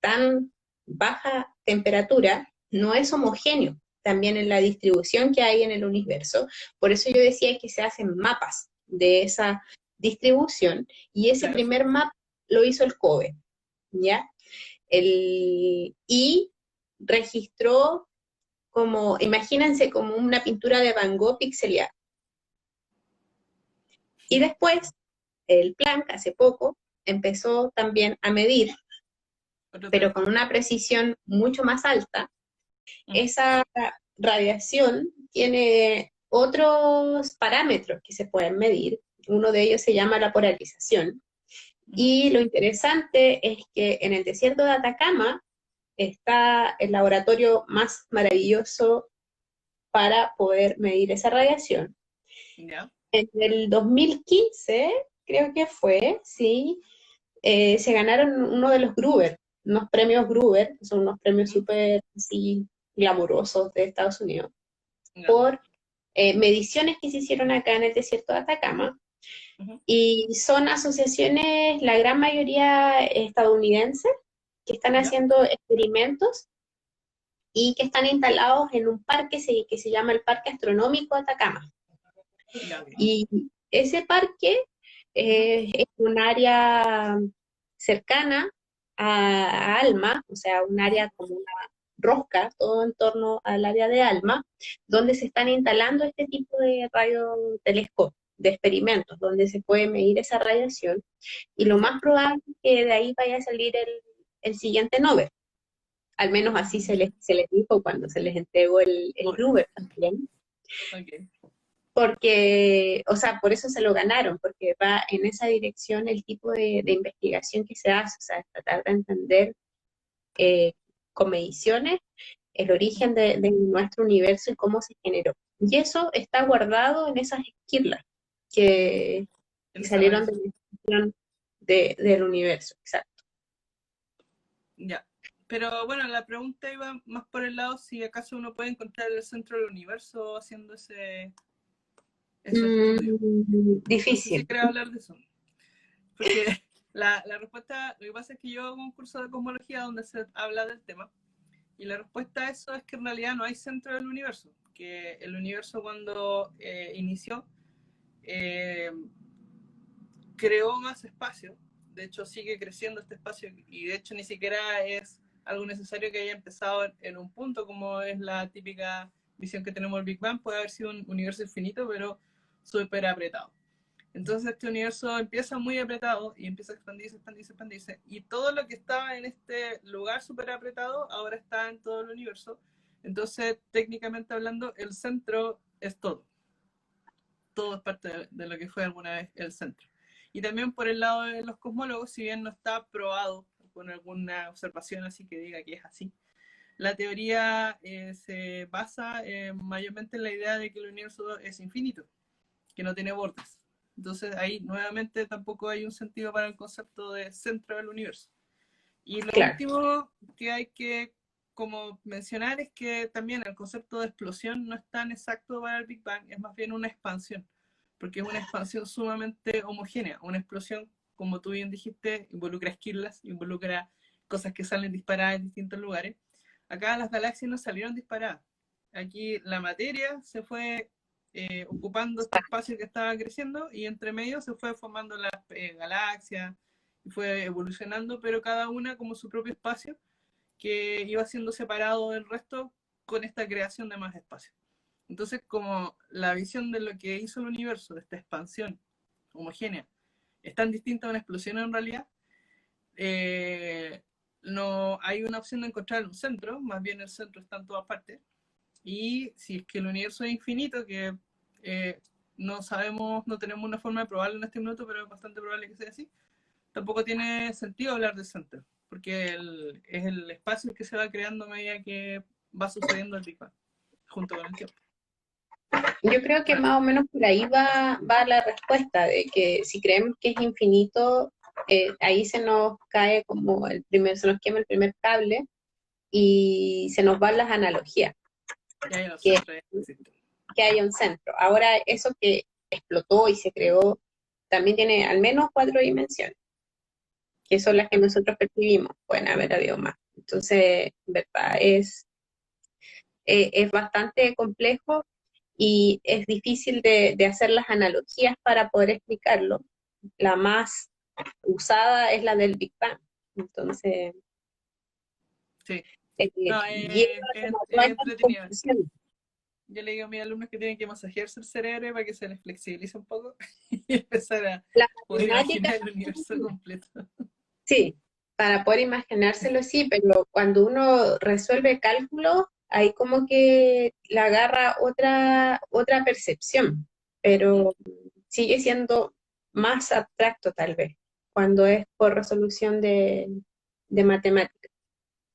tan baja temperatura no es homogéneo también en la distribución que hay en el universo. Por eso yo decía que se hacen mapas de esa distribución y ese Claro. primer mapa lo hizo el COBE, ¿ya? Y registró como, imagínense, como una pintura de Van Gogh pixelada. Y después, el Planck, hace poco, empezó también a medir, Otro pero con telescopio. una precisión mucho más alta. Ujú. Esa radiación tiene otros parámetros que se pueden medir. Uno de ellos se llama la polarización. Ujú. Y lo interesante es que en el desierto de Atacama está el laboratorio más maravilloso para poder medir esa radiación. Ya. En el 2015, creo que fue, sí, se ganaron uno de los Gruber, unos premios Gruber, que son unos premios Ujú. súper así glamurosos de Estados Unidos, Ya. por mediciones que se hicieron acá en el desierto de Atacama. Ujú. Y son asociaciones, la gran mayoría estadounidenses, que están Ya. haciendo experimentos y que están instalados en un parque que se llama el Parque Astronómico de Atacama. Ya, ok. Y ese parque Ujú. es un área cercana a Alma, o sea, un Ujú. área como una rosca, todo en torno al área de Alma, donde se están instalando este tipo de radiotelescopios, de experimentos, donde se puede medir esa radiación. Y lo Ya. más probable es que de ahí vaya a salir el siguiente Nobel. Al menos así se les dijo cuando se les entregó el Bueno, Gruber también, ok. porque, o sea, por eso se lo ganaron, porque va en esa dirección el tipo de investigación que se hace, o sea, es tratar de entender eh, con mediciones el Ujú. origen de nuestro universo y cómo se generó. Y eso está guardado en esas esquirlas que, En que esa salieron de radiación. la evolución del universo. Exacto. Ya. Pero bueno, la pregunta iba más por el lado si acaso uno puede encontrar el centro del universo haciendo ese estudio. No sé si Difícil. quieres hablar de eso. Porque la respuesta, lo que pasa es que yo hago un curso de cosmología donde se habla del tema. Y la respuesta a eso es que en realidad no hay centro del universo. Que el universo cuando inició eh, creó más espacio. De hecho, sigue creciendo este espacio y de hecho ni siquiera es algo necesario que haya empezado en un punto, como es la típica visión que tenemos del Big Bang. Puede haber sido un universo infinito, pero súper apretado. Entonces este universo empieza muy apretado y empieza a expandirse, expandirse, expandirse. Y todo lo que estaba en este lugar súper apretado ahora está en todo el universo. Entonces, técnicamente hablando, el centro es todo. Todo es parte de lo que fue alguna vez el centro. Y también por el lado de los cosmólogos, si bien no está probado con alguna observación así que diga que es así, la teoría se basa mayormente en la idea de que el universo es infinito, que no tiene bordes. Entonces ahí nuevamente tampoco hay un sentido para el concepto de centro del universo. Y lo Claro, último que hay que como mencionar es que también el concepto de explosión no es tan exacto para el Big Bang, es más bien una expansión, porque es una expansión sumamente homogénea. Una explosión, como tú bien dijiste, involucra esquirlas, involucra cosas que salen disparadas en distintos lugares. Acá las galaxias no salieron disparadas. Aquí la materia se fue ocupando este espacio que estaba creciendo y entre medio se fue formando las galaxias y fue evolucionando, pero cada una como su propio espacio que iba siendo separado del resto con esta creación de más espacio. Entonces, como la visión de lo que hizo el universo, de esta expansión homogénea, es tan distinta a una explosión en realidad, no hay una opción de encontrar un centro, más bien el centro está en todas partes. Y si es que el universo es infinito, que no sabemos, no tenemos una forma de probarlo en este minuto, pero es bastante probable que sea así, tampoco tiene sentido hablar de centro, porque es el espacio que se va creando a medida que va sucediendo el Big Bang, junto con el tiempo. Yo creo que más o menos por ahí va la respuesta, de que si creemos que es infinito, ahí se nos cae como se nos quema el primer cable y se nos van las analogías, Y ahí los que, centros existen. que haya un centro. Ahora, eso que explotó y se creó, también tiene al menos 4 dimensiones, que son las que nosotros percibimos. Pueden haber habido más. Entonces, ¿verdad? Es bastante complejo y es difícil de hacer las analogías para poder explicarlo. La más usada es la del Big Bang. Entonces, Sí, no, lleva como a toda es esta entretenido. confusión. Yo le digo a mis alumnos que tienen que masajearse el cerebro para que se les flexibilice un poco y empezar a La poder matemática, imaginar el universo completo. sí, para poder imaginárselo, sí, pero cuando uno resuelve cálculo, ahí como que le agarra otra percepción, pero sigue siendo más abstracto tal vez, cuando es por resolución de matemáticas.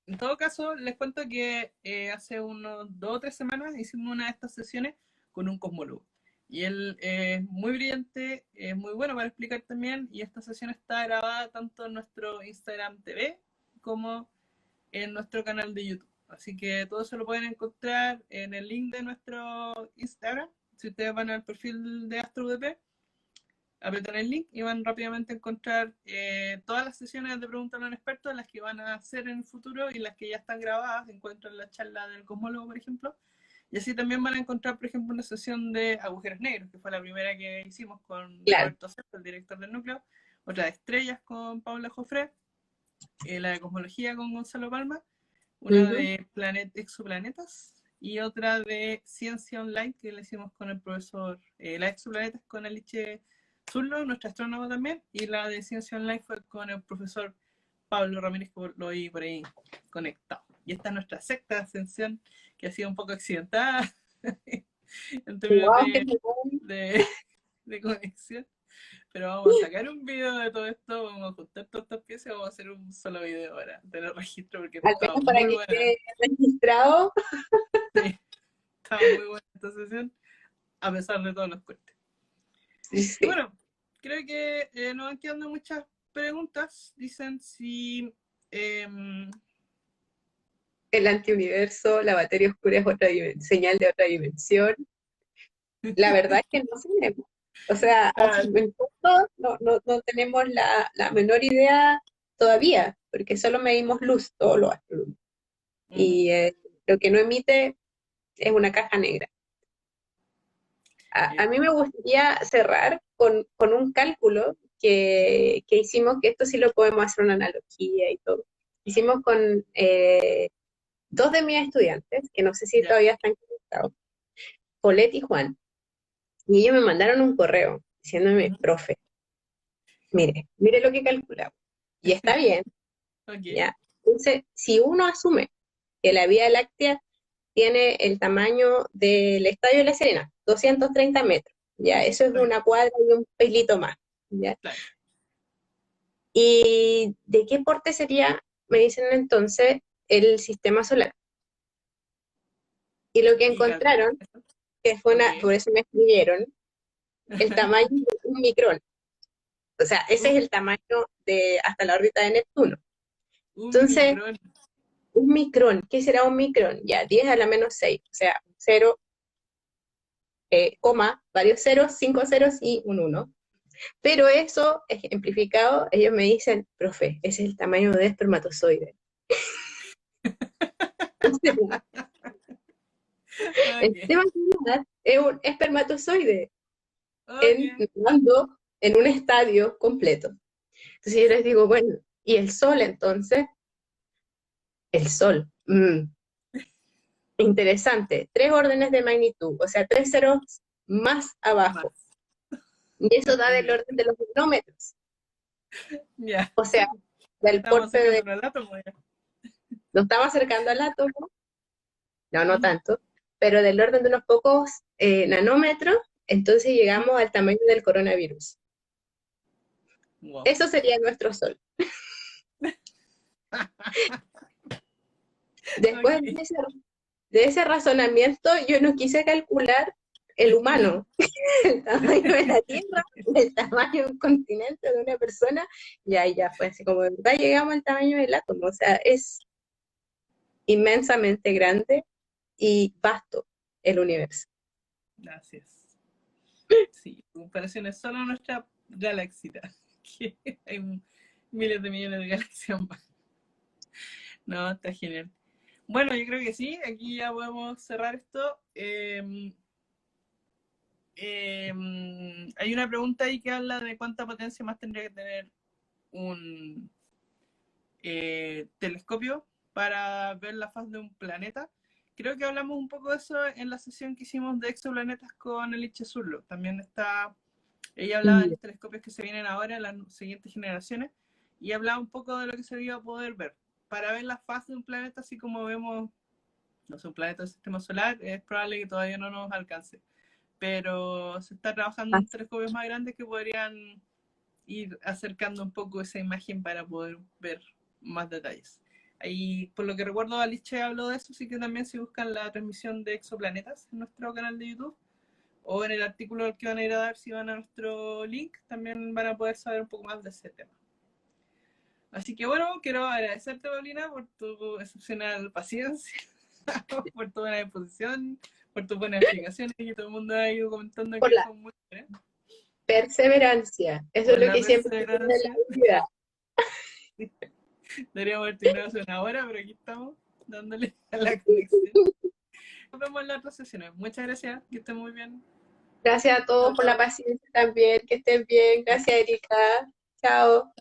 En todo caso, les cuento que hace unos 2 o 3 semanas hicimos una de estas sesiones con un cosmólogo. Y él es muy brillante, es muy bueno para explicar también, y esta sesión está grabada tanto en nuestro Instagram TV como en nuestro canal de YouTube. Así que todo se lo pueden encontrar en el link de nuestro Instagram. Si ustedes van al perfil de AstroUDP, apretan el link y van rápidamente a encontrar todas las sesiones de Preguntas a un experto, las que van a hacer en el futuro y las que ya están grabadas. Encuentran la charla del cosmólogo, por ejemplo. Y así también van a encontrar, por ejemplo, una sesión de agujeros negros, que fue la primera que hicimos con Claro. Roberto Certo, el director del núcleo, otra de estrellas con Paula Jofré, la de cosmología con Gonzalo Palma, una Ujú. de exoplanetas y otra de ciencia online que le hicimos con el profesor, la exoplanetas con Alice Zurlo, nuestra astrónoma también, y la de ciencia online fue con el profesor Pablo Ramírez, que lo vi por ahí conectado. Y esta es nuestra sexta ascensión, que ha sido un poco accidentada en términos Wow, qué bueno. de, de conexión. Pero vamos a sacar un video de todo esto, vamos a juntar todas estas piezas y vamos a hacer un solo video para tener registro porque Al estaba menos para muy que buena. quede registrado. Sí, estaba muy buena esta sesión, a pesar de todos los cortes. Y Sí. bueno, creo que nos van quedando muchas preguntas. Dicen si El antiuniverso, la materia oscura es señal de otra dimensión. La verdad es que no sabemos. O sea, ah, en el fondo no tenemos la menor idea todavía, porque solo medimos luz, todos los astrónomos. Y lo que no emite es una caja negra. A mí me gustaría cerrar con un cálculo que hicimos, que esto sí lo podemos hacer una analogía y todo. Hicimos con 2 de mis estudiantes, que no sé si ya. todavía están conectados, Colette y Juan. Y ellos me mandaron un correo diciéndome, profe, mire lo que calculamos. Y está bien, Ok. ¿ya? Entonces, si uno asume que la Vía Láctea tiene el tamaño del Estadio de La Serena, 230 metros, ¿ya? Eso es Ok, una cuadra y un pelito más, ¿ya? claro. ¿Y de qué porte sería, me dicen entonces, el sistema solar? Y lo que Y calculan encontraron, eso. que fue Ok. por eso me escribieron, el tamaño de un micrón. O sea, ese un, es el tamaño de hasta la órbita de Neptuno. un Entonces, micrón. un micrón, ¿qué será un micrón? Ya, 10 a la menos 6, o sea, 0, coma, varios ceros, 5 ceros y un 1. Pero eso, ejemplificado, ellos me dicen, profe, ese es el tamaño de espermatozoide. Entonces, el Ok. sistema solar es un espermatozoide Ok. en un estadio completo. Entonces yo les digo, bueno, ¿y el Sol entonces? El Sol. Interesante, 3 órdenes de magnitud, o sea, 3 ceros más abajo. Más. Y eso da del Ya. orden de los nanómetros. Ya. O sea, del Estamos porte de... acercándonos al átomo ya. Nos estamos acercando al átomo, no Ujú. tanto, pero del orden de unos pocos nanómetros, entonces llegamos al tamaño del coronavirus. Wow. Eso sería nuestro Sol. Después Ok. de ese razonamiento, yo no quise calcular el humano, el tamaño de la Tierra, el tamaño de un continente de una persona, ya fue así como de verdad llegamos al tamaño del átomo, o sea, es inmensamente grande y vasto el universo. Gracias. Sí, comparaciones solo a nuestra galaxia, que hay miles de millones de galaxias más. No, está genial. Bueno, yo creo que sí, aquí ya podemos cerrar esto. Hay una pregunta ahí que habla de cuánta potencia más tendría que tener un telescopio para ver la faz de un planeta. Creo que hablamos un poco de eso en la sesión que hicimos de exoplanetas con Eliche Zurlo. También está, ella hablaba de los telescopios que se vienen ahora en las siguientes generaciones y hablaba un poco de lo que se iba a poder ver. Para ver la faz de un planeta, así como vemos, no sé, un planeta del sistema solar, es probable que todavía no nos alcance. Pero se está trabajando en telescopios más grandes que podrían ir acercando un poco esa imagen para poder ver más detalles. Ahí, por lo que recuerdo, Alice habló de eso, así que también si buscan la transmisión de exoplanetas en nuestro canal de YouTube o en el artículo que van a ir a dar, si van a nuestro link, también van a poder saber un poco más de ese tema. Así que bueno, quiero agradecerte, Paulina, por tu excepcional paciencia, por tu buena disposición, por tus buenas explicaciones, que todo el mundo ha ido comentando Por que la son muy buenas. perseverancia, eso es Por lo la que siempre se tiene en perseverancia. la vida. Deberíamos haber terminado hace una hora, pero aquí estamos dándole a la conexión. Nos vemos en las otras sesiones. Muchas gracias, que estén muy bien. Gracias a Chao, todos por la chao. paciencia también, que estén bien, gracias Erika, chao.